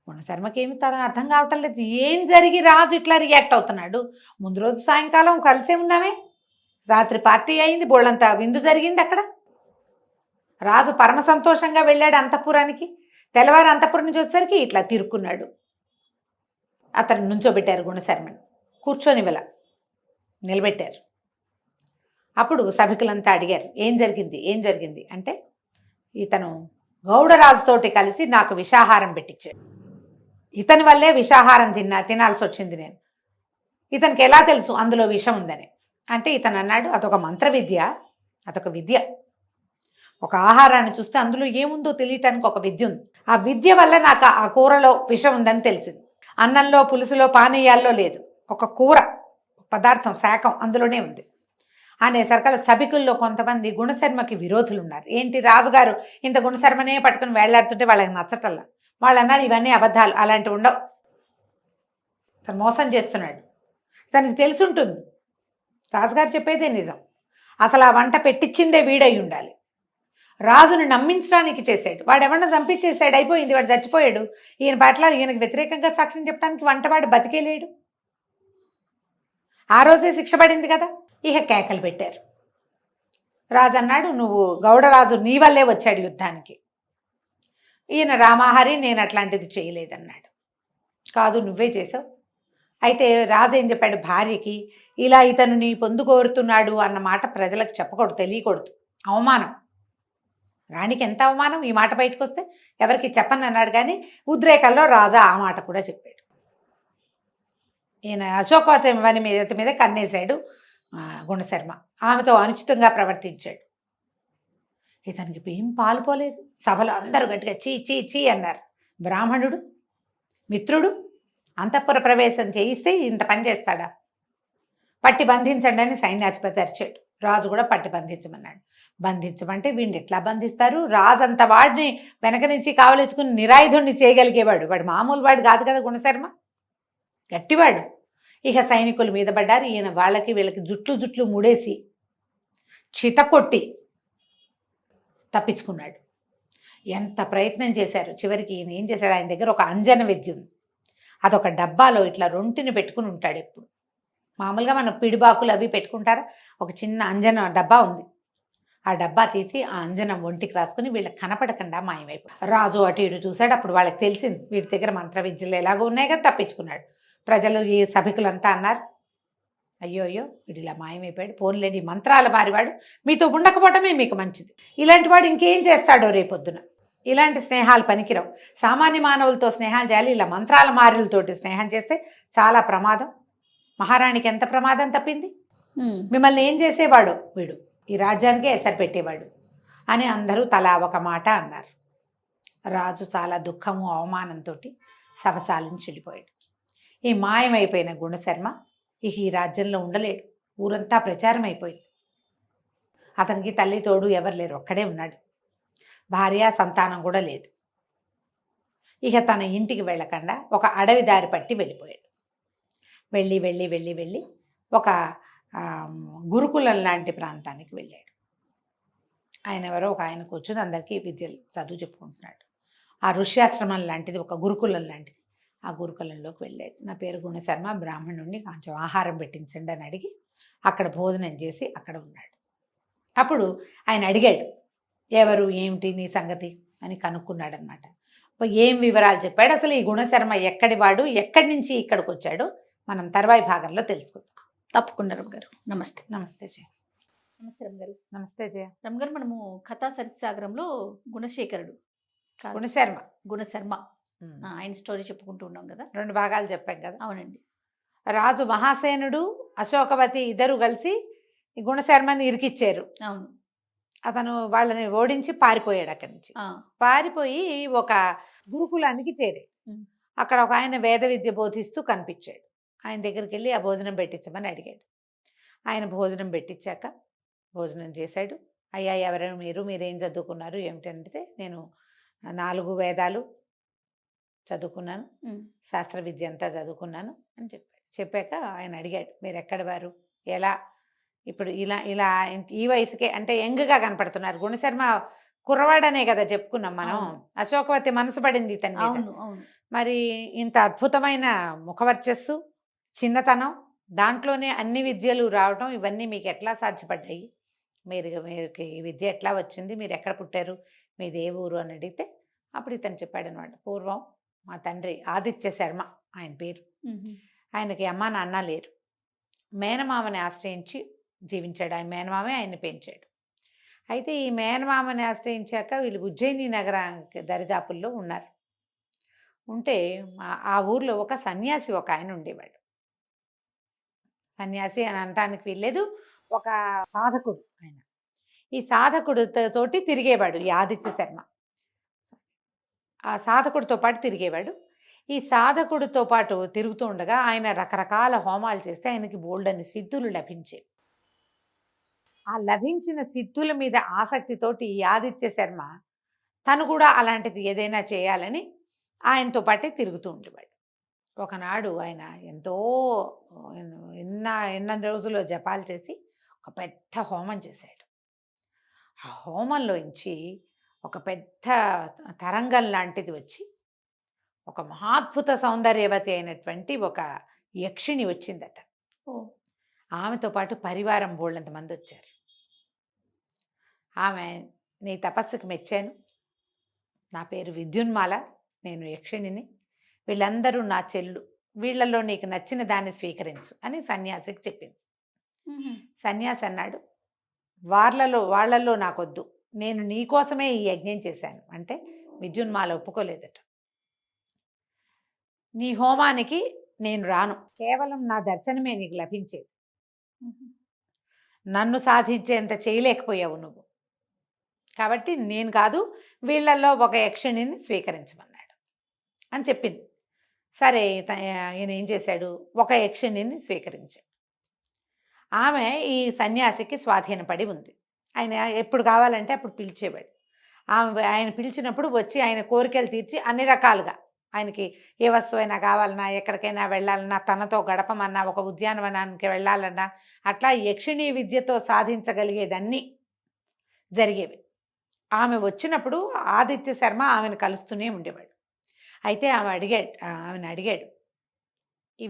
గుణశర్మకి ఏమి అర్థం కావటం లేదు. ఏం జరిగి రాజు ఇట్లా రియాక్ట్ అవుతున్నాడు? ముందు రోజు సాయంకాలం కలిసే ఉన్నామే, రాత్రి పార్టీ అయింది, బోళ్ళంతా విందు జరిగింది అక్కడ. రాజు పరమ సంతోషంగా వెళ్ళాడు అంతఃపురానికి. తెల్లవారు అంతఃపురం నుంచి వచ్చేసరికి ఇట్లా తిరుక్కున్నాడు. అతను నుంచోబెట్టారు గుణశర్మని. కూర్చొని వెళ్ళ నిలబెట్టారు. అప్పుడు సభికులంతా అడిగారు, ఏం జరిగింది ఏం జరిగింది అంటే, ఇతను గౌడరాజుతోటి కలిసి నాకు విషాహారం పెట్టించాడు, ఇతని వల్లే విషాహారం తినాల్సి వచ్చింది నేను. ఇతనికి ఎలా తెలుసు అందులో విషం ఉందని అంటే, ఇతను అన్నాడు, అదొక మంత్ర విద్య, అదొక విద్య. ఒక ఆహారాన్ని చూస్తే అందులో ఏముందో తెలియటానికి ఒక విద్య ఉంది. ఆ విద్య వల్ల నాకు ఆ కూరలో విషం ఉందని తెలిసింది. అన్నంలో, పులుసులో, పానీయాల్లో లేదు, ఒక కూర పదార్థం శాఖం అందులోనే ఉంది అనేసరికల సభికుల్లో కొంతమంది గుణశర్మకి విరోధులు ఉన్నారు. ఏంటి, రాజుగారు ఇంత గుణశర్మనే పట్టుకుని వేళ్లాడుతుంటే వాళ్ళకి నచ్చటల్లా. వాళ్ళు అన్నారు, ఇవన్నీ అబద్ధాలు, అలాంటివి ఉండవు, తను మోసం చేస్తున్నాడు, తనకి తెలిసి ఉంటుంది, రాజుగారు చెప్పేదే నిజం, అసలు ఆ వంట పెట్టించిందే వీడై ఉండాలి, రాజుని నమ్మించడానికి చేశాడు, వాడు ఎవరిని చంపించేశాడు, అయిపోయింది, వాడు చచ్చిపోయాడు, ఈయన పట్ల ఈయనకు వ్యతిరేకంగా సాక్ష్యం చెప్పడానికి వంటవాడు బతికేలేడు, ఆ రోజే శిక్ష పడింది కదా. ఇక కేకలు పెట్టారు. రాజు అన్నాడు, నువ్వు గౌడరాజు నీ వల్లే వచ్చాడు యుద్ధానికి. ఈయన రామాహరి, నేను అట్లాంటిది చేయలేదన్నాడు. కాదు, నువ్వే చేసావు. అయితే రాజు ఏం చెప్పాడు, భార్యకి ఇలా ఇతను నీ పొందు కోరుతున్నాడు అన్న మాట ప్రజలకు చెప్పకూడదు, తెలియకూడదు, అవమానం. రాణికి ఎంత అవమానం ఈ మాట బయటకు వస్తే, ఎవరికి చెప్పని అన్నాడు. కానీ ఉద్రేకంలో రాజా ఆ మాట కూడా చెప్పాడు. ఈయన అశోకవతి మీద కన్నేశాడు గుణశర్మ, ఆమెతో అనుచితంగా ప్రవర్తించాడు. ఇతనికి ఏం పాలుపోలేదు. సభలో అందరూ గట్టిగా చీ చీ చీ అన్నారు. బ్రాహ్మణుడు, మిత్రుడు, అంతఃపుర ప్రవేశం చేయిస్తే ఇంత పని చేస్తాడా? పట్టి బంధించండి అని సైన్యాధిపతి అరిచాడు. రాజు కూడా పట్టి బంధించమన్నాడు. బంధించమంటే వీడిని ఎట్లా బంధిస్తారు? రాజు అంత వాడిని వెనక నుంచి కావలించుకుని నిరాయుధుడిని చేయగలిగేవాడు, వాడు మామూలు వాడు కాదు కదా గుణశర్మ, గట్టివాడు. ఇక సైనికుల మీద పడ్డారు. ఈయన వాళ్ళకి వీళ్ళకి జుట్లు ముడేసి చితకొట్టి తప్పించుకున్నాడు. ఎంత ప్రయత్నం చేశారు. చివరికి ఈయన ఏం చేశాడు, ఆయన దగ్గర ఒక అంజన విద్య ఉంది, అదొక డబ్బాలో ఇట్లా రొంటిని పెట్టుకుని ఉంటాడు ఎప్పుడు. మామూలుగా మనం పిడిబాకులు అవి పెట్టుకుంటారా, ఒక చిన్న అంజన డబ్బా ఉంది. ఆ డబ్బా తీసి ఆ అంజనం ఒంటికి రాసుకుని వీళ్ళకి కనపడకుండా మాయమైపోయి. రాజు అటు ఇటు చూశాడు. అప్పుడు వాళ్ళకి తెలిసింది వీడి దగ్గర మంత్ర విద్యలు ఎలాగో ఉన్నాయి కదా, తప్పించుకున్నాడు. ప్రజలు, ఈ సభికులంతా అన్నారు, అయ్యో అయ్యో వీడు ఇలా మాయమైపోయాడు, పోన్లేని మంత్రాల మారివాడు, మీతో ఉండకపోవటమే మీకు మంచిది, ఇలాంటి వాడు ఇంకేం చేస్తాడో రేపొద్దున. ఇలాంటి స్నేహాలు పనికిరావు, సామాన్య మానవులతో స్నేహాలు చేయాలి, ఇలా మంత్రాల మారులతోటి స్నేహం చేస్తే చాలా ప్రమాదం. మహారాణికి ఎంత ప్రమాదం తప్పింది, మిమ్మల్ని ఏం చేసేవాడు వీడు, ఈ రాజ్యానికే ఎసరు పెట్టేవాడు అని అందరూ తలా ఒక మాట అన్నారు. రాజు చాలా దుఃఖము అవమానంతో సభ సాలించి వెళ్ళిపోయాడు. ఈ మాయమైపోయిన గుణశర్మ ఇక ఈ రాజ్యంలో ఉండలేడు. ఊరంతా ప్రచారం అయిపోయింది. అతనికి తల్లి తోడు ఎవరు లేరు, ఒక్కడే ఉన్నాడు. భార్య సంతానం కూడా లేదు. ఇక తన ఇంటికి వెళ్ళకుండా ఒక అడవి దారి పట్టి వెళ్ళిపోయాడు. వెళ్ళి వెళ్ళి వెళ్ళి వెళ్ళి ఒక గురుకులం లాంటి ప్రాంతానికి వెళ్ళాడు. ఆయన ఎవరో ఒక ఆయన కూర్చొని అందరికీ విద్యలు చదువు చెప్పుకుంటున్నాడు. ఆ ఋష్యాశ్రమం లాంటిది, ఒక గురుకులం లాంటిది. ఆ గురుకులంలోకి వెళ్ళాడు. నా పేరు గుణశర్మ, బ్రాహ్మణుడిని, కొంచెం ఆహారం పెట్టించండి అని అడిగి అక్కడ భోజనం చేసి అక్కడ ఉన్నాడు. అప్పుడు ఆయన అడిగాడు, ఎవరు ఏమిటి నీ సంగతి అని కనుక్కున్నాడు అనమాట. ఏం వివరాలు చెప్పాడు, అసలు ఈ గుణశర్మ ఎక్కడి వాడు, ఎక్కడి నుంచి ఇక్కడికి వచ్చాడు, మనం తర్వాయి భాగంలో తెలుసుకుందాం. తప్పకుండా రమ్మగారు. నమస్తే. నమస్తే జయ. నమస్తే రమ్మగారు. నమస్తే జయ. రమ్మగారు, మనము కథా సరిసాగరంలో గుణశేఖరుడు గుణశర్మ గుణశర్మ ఆయన స్టోరీ చెప్పుకుంటూ ఉన్నాం కదా. 2 భాగాలు చెప్పాం కదా. అవునండి. రాజు మహాసేనుడు, అశోకవతి ఇద్దరు కలిసి ఈ గుణశర్మని ఇరికిచ్చారు. అవును. అతను వాళ్ళని ఓడించి పారిపోయాడు. అక్కడి నుంచి పారిపోయి ఒక గురుకులానికి చేరాడు. అక్కడ ఒక ఆయన వేద విద్య బోధిస్తూ కనిపించాడు. ఆయన దగ్గరికి వెళ్ళి ఆ భోజనం పెట్టించమని అడిగాడు. ఆయన భోజనం పెట్టించాక భోజనం చేశాడు. అయ్యా ఎవరైనా మీరేం చదువుకున్నారు ఏమిటంటే, నేను 4 వేదాలు చదువుకున్నాను, శాస్త్ర విద్య అంతా చదువుకున్నాను అని చెప్పాడు. చెప్పాక ఆయన అడిగాడు, మీరు ఎక్కడి వారు, ఎలా, ఇప్పుడు ఇలా ఇలా ఈ వయసుకే అంటే యంగ్గా కనపడుతున్నారు. గుణశర్మ కుర్రవాడనే కదా చెప్పుకున్నాం మనం. అశోకవతి మనసు పడింది ఇతని మీద. మరి ఇంత అద్భుతమైన ముఖవర్చస్సు, చిన్నతనం, దాంట్లోనే అన్ని విద్యలు రావడం, ఇవన్నీ మీకు ఎట్లా సాధ్యపడ్డాయి, మీరు ఈ విద్య ఎట్లా వచ్చింది, మీరు ఎక్కడ పుట్టారు, మీది ఏ ఊరు అని అడిగితే అప్పుడు ఇతను చెప్పాడు అనమాట. పూర్వం మా తండ్రి ఆదిత్య శర్మ ఆయన పేరు. ఆయనకి అమ్మ నాన్న లేరు. మేనమామని ఆశ్రయించి జీవించాడు. ఆయన మేనమామే ఆయన్ని పెంచాడు. అయితే ఈ మేనమామని ఆశ్రయించాక వీళ్ళు ఉజ్జయిని నగరానికి దరిదాపుల్లో ఉన్నారు. ఉంటే ఆ ఊర్లో ఒక సన్యాసి ఒక ఆయన ఉండేవాడు. సన్యాసి అని అనటానికి వీల్లేదు, ఒక సాధకుడు ఆయన. ఈ సాధకుడు తోటి తిరిగేవాడు ఈ ఆదిత్య శర్మ. ఆ సాధకుడితో పాటు తిరిగేవాడు. ఈ సాధకుడితో పాటు తిరుగుతూ ఉండగా ఆయన రకరకాల హోమాలు చేస్తే ఆయనకి బోల్డని సిద్ధులు లభించేవి. ఆ లభించిన సిద్ధుల మీద ఆసక్తితోటి ఈ ఆదిత్య శర్మ తను కూడా అలాంటిది ఏదైనా చేయాలని ఆయనతో పాటే తిరుగుతూ ఉండేవాడు. ఒకనాడు ఆయన ఎంతో ఎన్న రోజుల్లో జపాలు చేసి ఒక పెద్ద హోమం చేశాడు. ఆ హోమంలోంచి ఒక పెద్ద తరంగం లాంటిది వచ్చి ఒక మహాద్భుత సౌందర్యవతి అయినటువంటి ఒక యక్షిణి వచ్చిందట. ఆమెతో పాటు పరివారం బోళ్ళంత మంది వచ్చారు. ఆమె, నీ తపస్సుకు మెచ్చాను, నా పేరు విద్యున్మాల, నేను యక్షిణిని, వీళ్ళందరూ నా చెల్లు, వీళ్ళల్లో నీకు నచ్చిన దాన్ని స్వీకరించు అని సన్యాసికి చెప్పింది. సన్యాసి అన్నాడు, వాళ్ళల్లో నాకొద్దు, నేను నీకోసమే ఈ యజ్ఞం చేశాను అంటే విద్యున్మాల ఒప్పుకోలేదట. నీ హోమానికి నేను రాను, కేవలం నా దర్శనమే నీకు లభించేది, నన్ను సాధించేంత చేయలేకపోయావు నువ్వు, కాబట్టి నేను కాదు, వీళ్ళల్లో ఒక యక్షిణిని స్వీకరించమన్నాడు అని చెప్పింది. సరే ఈయన ఏం చేశాడు, ఒక యక్షిణిని స్వీకరించాడు. ఆమె ఈ సన్యాసికి స్వాధీనపడి ఉంది. ఆయన ఎప్పుడు కావాలంటే అప్పుడు పిలిచేవాడు. ఆయన పిలిచినప్పుడు వచ్చి ఆయన కోరికలు తీర్చి అన్ని రకాలుగా, ఆయనకి ఏ వస్తువు అయినా కావాలన్నా, ఎక్కడికైనా వెళ్ళాలన్నా, తనతో గడపమన్నా, ఒక ఉద్యానవనానికి వెళ్ళాలన్నా, అట్లా యక్షిణీ విద్యతో సాధించగలిగేదన్నీ జరిగేవి. ఆమె వచ్చినప్పుడు ఆదిత్య శర్మ ఆమెను కలుస్తూనే ఉండేవాడు. అయితే ఆమెను అడిగాడు, ఈ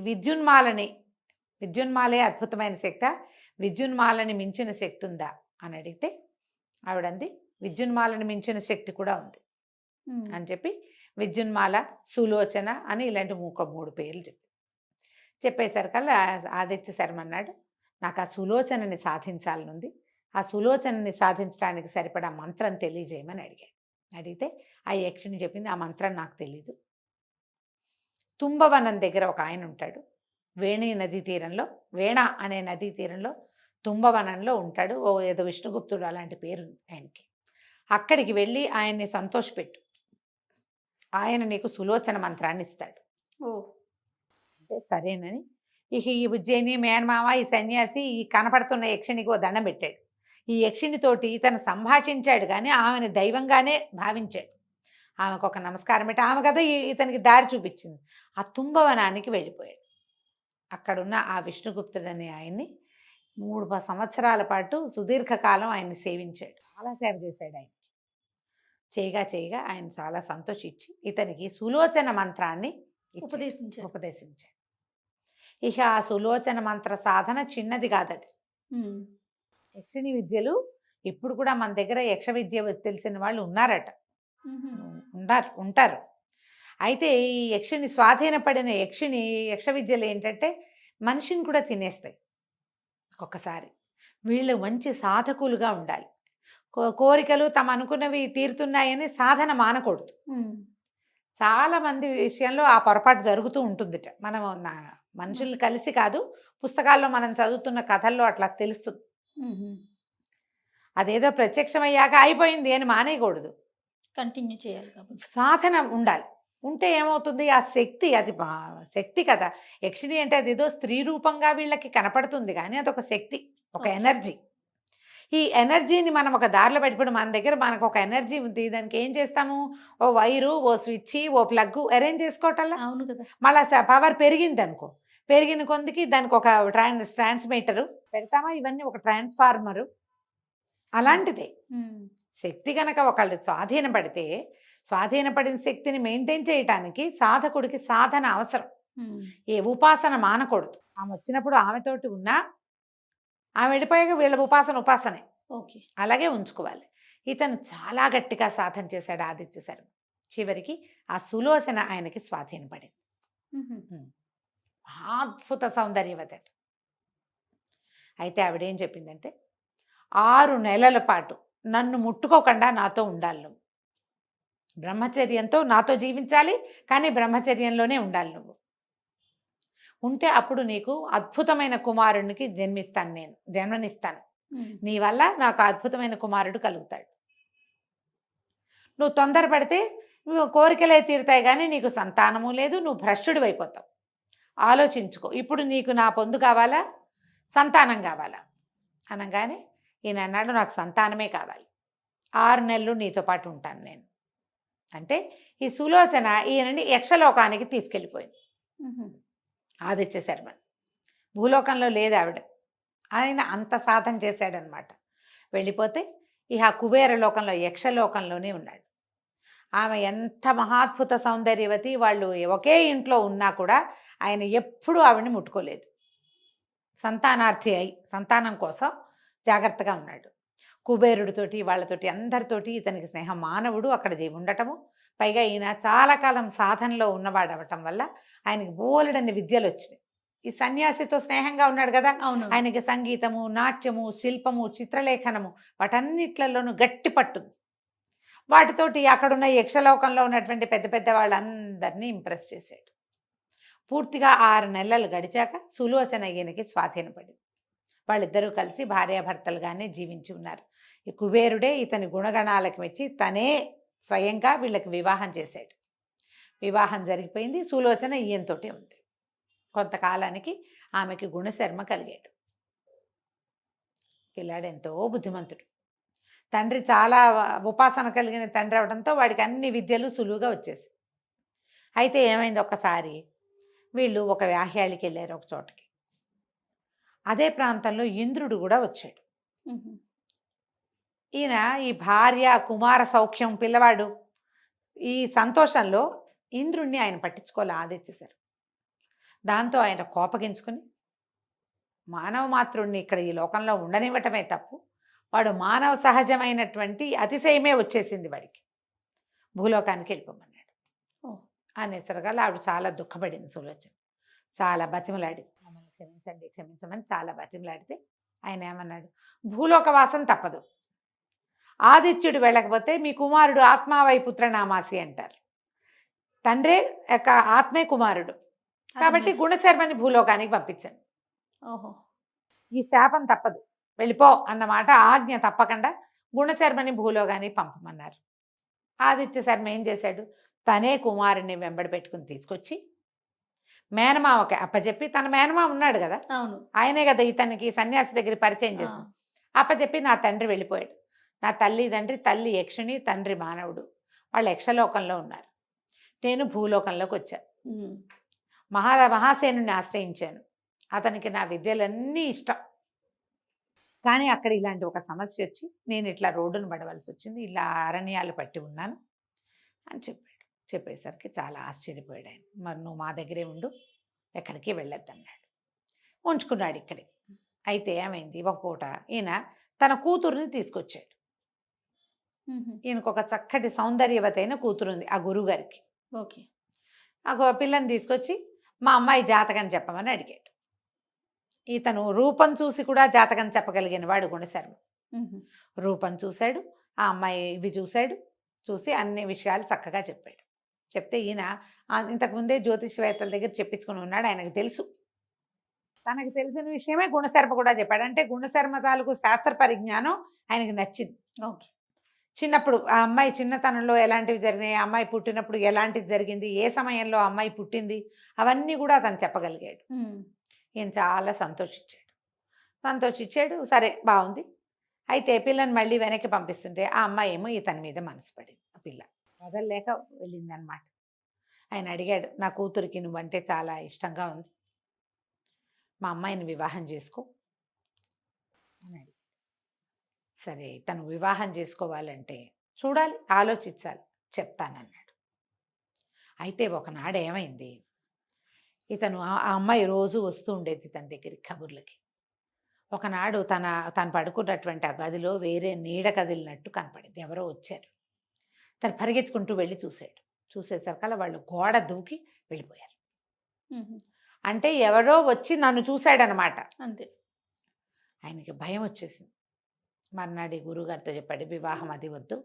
విద్యున్మాలే అద్భుతమైన శక్తి, విద్యున్మాలని మించిన శక్తి ఉందా అని అడిగితే ఆవిడంది, విద్యున్మాలని మించిన శక్తి కూడా ఉంది అని చెప్పి విద్యున్మాల, సులోచన అని ఇలాంటి 3 పేర్లు చెప్పేసరికల్లా ఆదిత్య శర్మ అన్నాడు, నాకు ఆ సులోచనని సాధించాలనుంది, ఆ సులోచనని సాధించడానికి సరిపడా మంత్రం తెలియజేయమని అడిగితే ఆ యక్షిణి చెప్పింది, ఆ మంత్రం నాకు తెలీదు. తుంబవనం దగ్గర ఒక ఆయన ఉంటాడు, వేణ అనే నదీ తీరంలో తుంబవనంలో ఉంటాడు. ఏదో విష్ణుగుప్తుడు అలాంటి పేరు ఆయనకి. అక్కడికి వెళ్ళి ఆయన్ని సంతోషపెట్టు, ఆయన నీకు సులోచన మంత్రాన్ని ఇస్తాడు. ఓ అంటే సరేనని ఇక ఈ ఉజ్జయిని మేనమామ ఈ సన్యాసి ఈ కనపడుతున్న యక్షినికి ఓ దండం పెట్టాడు. ఈ యక్షినితోటి ఇతను సంభాషించాడు కానీ ఆమెను దైవంగానే భావించాడు. ఆమెకు ఒక నమస్కారం పెట్టి ఆమె కదా ఇతనికి దారి చూపించింది. ఆ తుంభవనానికి వెళ్ళిపోయాడు. అక్కడున్న ఆ విష్ణుగుప్తుడనే ఆయన్ని 3 సంవత్సరాల పాటు సుదీర్ఘకాలం ఆయన్ని సేవించాడు. చాలా సేవ చేశాడు ఆయన. చేయగా ఆయన చాలా సంతోషించి ఇతనికి సులోచన మంత్రాన్ని ఉపదేశించాడు. ఇక ఆ సులోచన మంత్ర సాధన చిన్నది కాదది. యక్షిణి విద్యలు ఇప్పుడు కూడా మన దగ్గర యక్ష విద్య తెలిసిన వాళ్ళు ఉన్నారట, ఉంటారు. అయితే ఈ యక్షిని స్వాధీనపడిన యక్ష విద్యలు ఏంటంటే మనిషిని కూడా తినేస్తాయి ఒక్కొక్కసారి. వీళ్ళు మంచి సాధకులుగా ఉండాలి. కోరికలు తమ అనుకున్నవి తీరుతున్నాయని సాధన మానకూడదు. చాలా మంది విషయంలో ఆ పొరపాటు జరుగుతూ ఉంటుందిట. మనం మనుషులు కలిసి కాదు, పుస్తకాల్లో మనం చదువుతున్న కథల్లో అట్లా తెలుస్తుంది. అదేదో ప్రత్యక్షమయ్యాక అయిపోయింది అని మానేయకూడదు, కంటిన్యూ చేయాలి. కాబట్టి సాధన ఉండాలి. ఉంటే ఏమవుతుంది, ఆ శక్తి, అది శక్తి కదా. యక్షిణి అంటే అది ఏదో స్త్రీ రూపంగా వీళ్ళకి కనపడుతుంది కానీ అదొక శక్తి, ఒక ఎనర్జీ. ఈ ఎనర్జీని మనం ఒక దారిలో పెట్టుకుని మన దగ్గర మనకు ఒక ఎనర్జీ ఉంది, దానికి ఏం చేస్తాము, ఓ వైరు, ఓ స్విచ్, ఓ ప్లగ్ అరేంజ్ చేసుకోవటంలా. అవును కదా. మళ్ళీ పవర్ పెరిగింది అనుకో, పెరిగిన కొందికి దానికి ఒక ట్రాన్స్మిటరు పెడతామా, ఇవన్నీ ఒక ట్రాన్స్ఫార్మరు. అలాంటిదే శక్తి. కనుక ఒకళ్ళు స్వాధీనపడిన శక్తిని మెయింటైన్ చేయటానికి సాధకుడికి సాధన అవసరం. ఏ ఉపాసన మానకూడదు. ఆమె వచ్చినప్పుడు ఆమెతోటి ఉన్నా, ఆమె వెళ్ళిపోయాక వీళ్ళ ఉపాసనే ఓకే, అలాగే ఉంచుకోవాలి. ఇతను చాలా గట్టిగా సాధన చేశాడు ఆదిత్య శర్మ. చివరికి ఆ సులోచన ఆయనకి స్వాధీనపడింది. అద్భుత సౌందర్యవత. అయితే ఆవిడేం చెప్పిందంటే, 6 నెలల పాటు నన్ను ముట్టుకోకుండా నాతో ఉండాలి నువ్వు, బ్రహ్మచర్యంతో నాతో జీవించాలి, కానీ బ్రహ్మచర్యంలోనే ఉండాలి నువ్వు. ఉంటే అప్పుడు నీకు అద్భుతమైన కుమారునికి జన్మనిస్తాను. నీ వల్ల నాకు అద్భుతమైన కుమారుడు కలుగుతాడు. నువ్వు తొందరపడితే నువ్వు కోరికలే తీరుతాయి కానీ నీకు సంతానము లేదు, నువ్వు భ్రష్టుడు అయిపోతావు. ఆలోచించుకో, ఇప్పుడు నీకు నా పొందు కావాలా, సంతానం కావాలా అనగానే ఈయన అన్నాడు, నాకు సంతానమే కావాలి, 6 నెలలు నీతో పాటు ఉంటాను నేను. అంటే ఈ సులోచన ఈయనని యక్షలోకానికి తీసుకెళ్ళిపోయింది. ఆదిత్య శర్మ భూలోకంలో లేదు ఆవిడ, ఆయన అంత సాధన చేశాడనమాట. వెళ్ళిపోతే ఇక కుబేర లోకంలో, యక్షలోకంలోనే ఉన్నాడు. ఆమె ఎంత మహాద్భుత సౌందర్యవతి. వాళ్ళు ఒకే ఇంట్లో ఉన్నా కూడా ఆయన ఎప్పుడూ ఆవిడని ముట్టుకోలేదు. సంతానార్థి అయి సంతానం కోసం జాగ్రత్తగా ఉన్నాడు. కుబేరుడితోటి వాళ్ళతోటి అందరితోటి ఇతనికి స్నేహం. మానవుడు అక్కడ ఉండటము, పైగా ఈయన చాలా కాలం సాధనలో ఉన్నవాడు అవటం వల్ల ఆయనకి బోలెడన్ని విద్యలు వచ్చినాయి. ఈ సన్యాసితో స్నేహంగా ఉన్నాడు కదా, ఆయనకి సంగీతము, నాట్యము, శిల్పము, చిత్రలేఖనము వాటన్నిట్లలోనూ గట్టి పట్టుంది. వాటితోటి అక్కడున్న యక్షలోకంలో ఉన్నటువంటి పెద్ద పెద్ద వాళ్ళందరినీ ఇంప్రెస్ చేశాడు. పూర్తిగా 6 నెలలు గడిచాక సులోచన ఈయనకి స్వాధీనపడింది. వాళ్ళిద్దరూ కలిసి భార్యాభర్తలుగానే జీవించి ఉన్నారు. ఈ కుబేరుడే ఇతని గుణగణాలకు మెచ్చి తనే స్వయంగా వీళ్ళకి వివాహం చేశాడు. వివాహం జరిగిపోయింది. సులోచన ఈయనతోటే ఉంది. కొంతకాలానికి ఆమెకి గుణశర్మ కలిగాడు. పిల్లాడు ఎంతో బుద్ధిమంతుడు. తండ్రి చాలా ఉపాసన కలిగిన తండ్రి అవడంతో వాడికి అన్ని విద్యలు సులువుగా వచ్చేసి. అయితే ఏమైంది, ఒక్కసారి వీళ్ళు ఒక వ్యాహ్యాలకి వెళ్ళారు ఒక చోటకి. అదే ప్రాంతంలో ఇంద్రుడు కూడా వచ్చాడు. ఈయన ఈ భార్య, కుమార సౌఖ్యం, పిల్లవాడు, ఈ సంతోషంలో ఇంద్రుణ్ణి ఆయన పట్టించుకోలే ఆదిత్యశారు. దాంతో ఆయన కోపగించుకుని మానవ మాతృణ్ణి ఇక్కడ ఈ లోకంలో ఉండనివ్వటమే తప్పు, వాడు మానవ సహజమైనటువంటి అతిశయమే వచ్చేసింది వాడికి, భూలోకానికి వెళ్ళిపోమన్నాడు. అనేసరిగా ఆవిడ చాలా దుఃఖపడింది. సులోచన చాలా బతిమలాడింది, మమ్మల్ని క్షమించండి క్షమించమని చాలా బతిమలాడితే ఆయన ఏమన్నాడు, భూలోకవాసం తప్పదు, ఆదిత్యుడు వెళ్ళకపోతే మీ కుమారుడు ఆత్మావై పుత్రనామాసి అంటారు. తండ్రే యొక్క ఆత్మే కుమారుడు కాబట్టి గుణశర్మని భూలోకానికి పంపించండి. ఓహో, ఈ శాపం తప్పదు, వెళ్ళిపో అన్నమాట ఆజ్ఞ తప్పకుండా గుణశర్మని భూలోకానికి పంపమన్నారు. ఆదిత్య శర్మ ఏం చేశాడు, తనే కుమారుని వెంబడి పెట్టుకుని తీసుకొచ్చి మేనమావకి అప్పచెప్పి, తన మేనమామ ఉన్నాడు కదా, అవును. ఆయనే కదా ఇతనికి సన్యాసి దగ్గర పరిచయం చేసింది. అప్పచెప్పి నా తండ్రి వెళ్ళిపోయాడు. నా తల్లి యక్షిణి, తండ్రి మానవుడు. వాళ్ళు యక్షలోకంలో ఉన్నారు. నేను భూలోకంలోకి వచ్చాను. మహాసేనుని ఆశ్రయించాను. అతనికి నా విద్యలన్నీ ఇష్టం. కానీ అక్కడ ఇలాంటి ఒక సమస్య వచ్చి నేను ఇట్లా రోడ్డును పడవలసి వచ్చింది, ఇలా అరణ్యాలు పట్టి ఉన్నాను అని చెప్పాడు. చెప్పేసరికి చాలా ఆశ్చర్యపోయాడు ఆయన. మరి నువ్వు మా దగ్గరే ఉండు, ఎక్కడికి వెళ్ళొద్దన్నాడు. ఉంచుకున్నాడు ఇక్కడే. అయితే ఏమైంది, ఒక పూట ఈయన తన కూతురుని తీసుకొచ్చాడు. ఈయనకు ఒక చక్కటి సౌందర్యవతైన కూతురు ఉంది ఆ గురువుగారికి. ఓకే. ఆ పిల్లని తీసుకొచ్చి మా అమ్మాయి జాతకం చెప్పమని అడిగాడు. ఇతను రూపం చూసి కూడా జాతకం చెప్పగలిగిన వాడు గుణశర్మ. రూపం చూశాడు, ఆ అమ్మాయి ఇవి చూసి అన్ని విషయాలు చక్కగా చెప్పాడు. చెప్తే ఈయన ఇంతకుముందే జ్యోతిష్వేత్తల దగ్గర చెప్పించుకుని ఉన్నాడు, ఆయనకు తెలుసు. తనకు తెలిసిన విషయమే గుణశర్మ కూడా చెప్పాడు. అంటే గుణశర్మ తాలూకు శాస్త్ర పరిజ్ఞానం ఆయనకు నచ్చింది. ఓకే. చిన్నప్పుడు ఆ అమ్మాయి చిన్నతనంలో ఎలాంటివి జరిగినాయి, ఆ అమ్మాయి పుట్టినప్పుడు ఎలాంటిది జరిగింది, ఏ సమయంలో ఆ అమ్మాయి పుట్టింది, అవన్నీ కూడా అతను చెప్పగలిగాడు. ఈయన చాలా సంతోషించాడు. సరే బాగుంది. అయితే పిల్లని మళ్ళీ వెనక్కి పంపిస్తుంటే ఆ అమ్మాయి ఏమో ఇతని మీద మనసు పడింది. ఆ పిల్ల వదలలేక వెళ్ళిందనమాట. ఆయన అడిగాడు, నా కూతురికి నువ్వంటే చాలా ఇష్టంగా ఉంది, మా అమ్మాయిని వివాహం చేసుకో అని అడిగాడు. సరే తను వివాహం చేసుకోవాలంటే చూడాలి, ఆలోచించాలి, చెప్తానన్నాడు. అయితే ఒకనాడు ఏమైంది, ఇతను ఆ అమ్మాయి రోజు వస్తూ ఉండేది ఇతని దగ్గరికి కబుర్లకి. ఒకనాడు తను పడుకున్నటువంటి ఆ గదిలో వేరే నీడ కదిలినట్టు కనపడింది. ఎవరో వచ్చారు. తను పరిగెత్తుకుంటూ వెళ్ళి చూశాడు. చూసేసరికల్లా వాళ్ళు గోడ దూకి వెళ్ళిపోయారు. అంటే ఎవరో వచ్చి నన్ను చూశాడనమాట. అంతే. ఆయనకి భయం వచ్చేసింది. మర్నాడు గురువుగారితో చెప్పాడు, వివాహం అది వద్దు,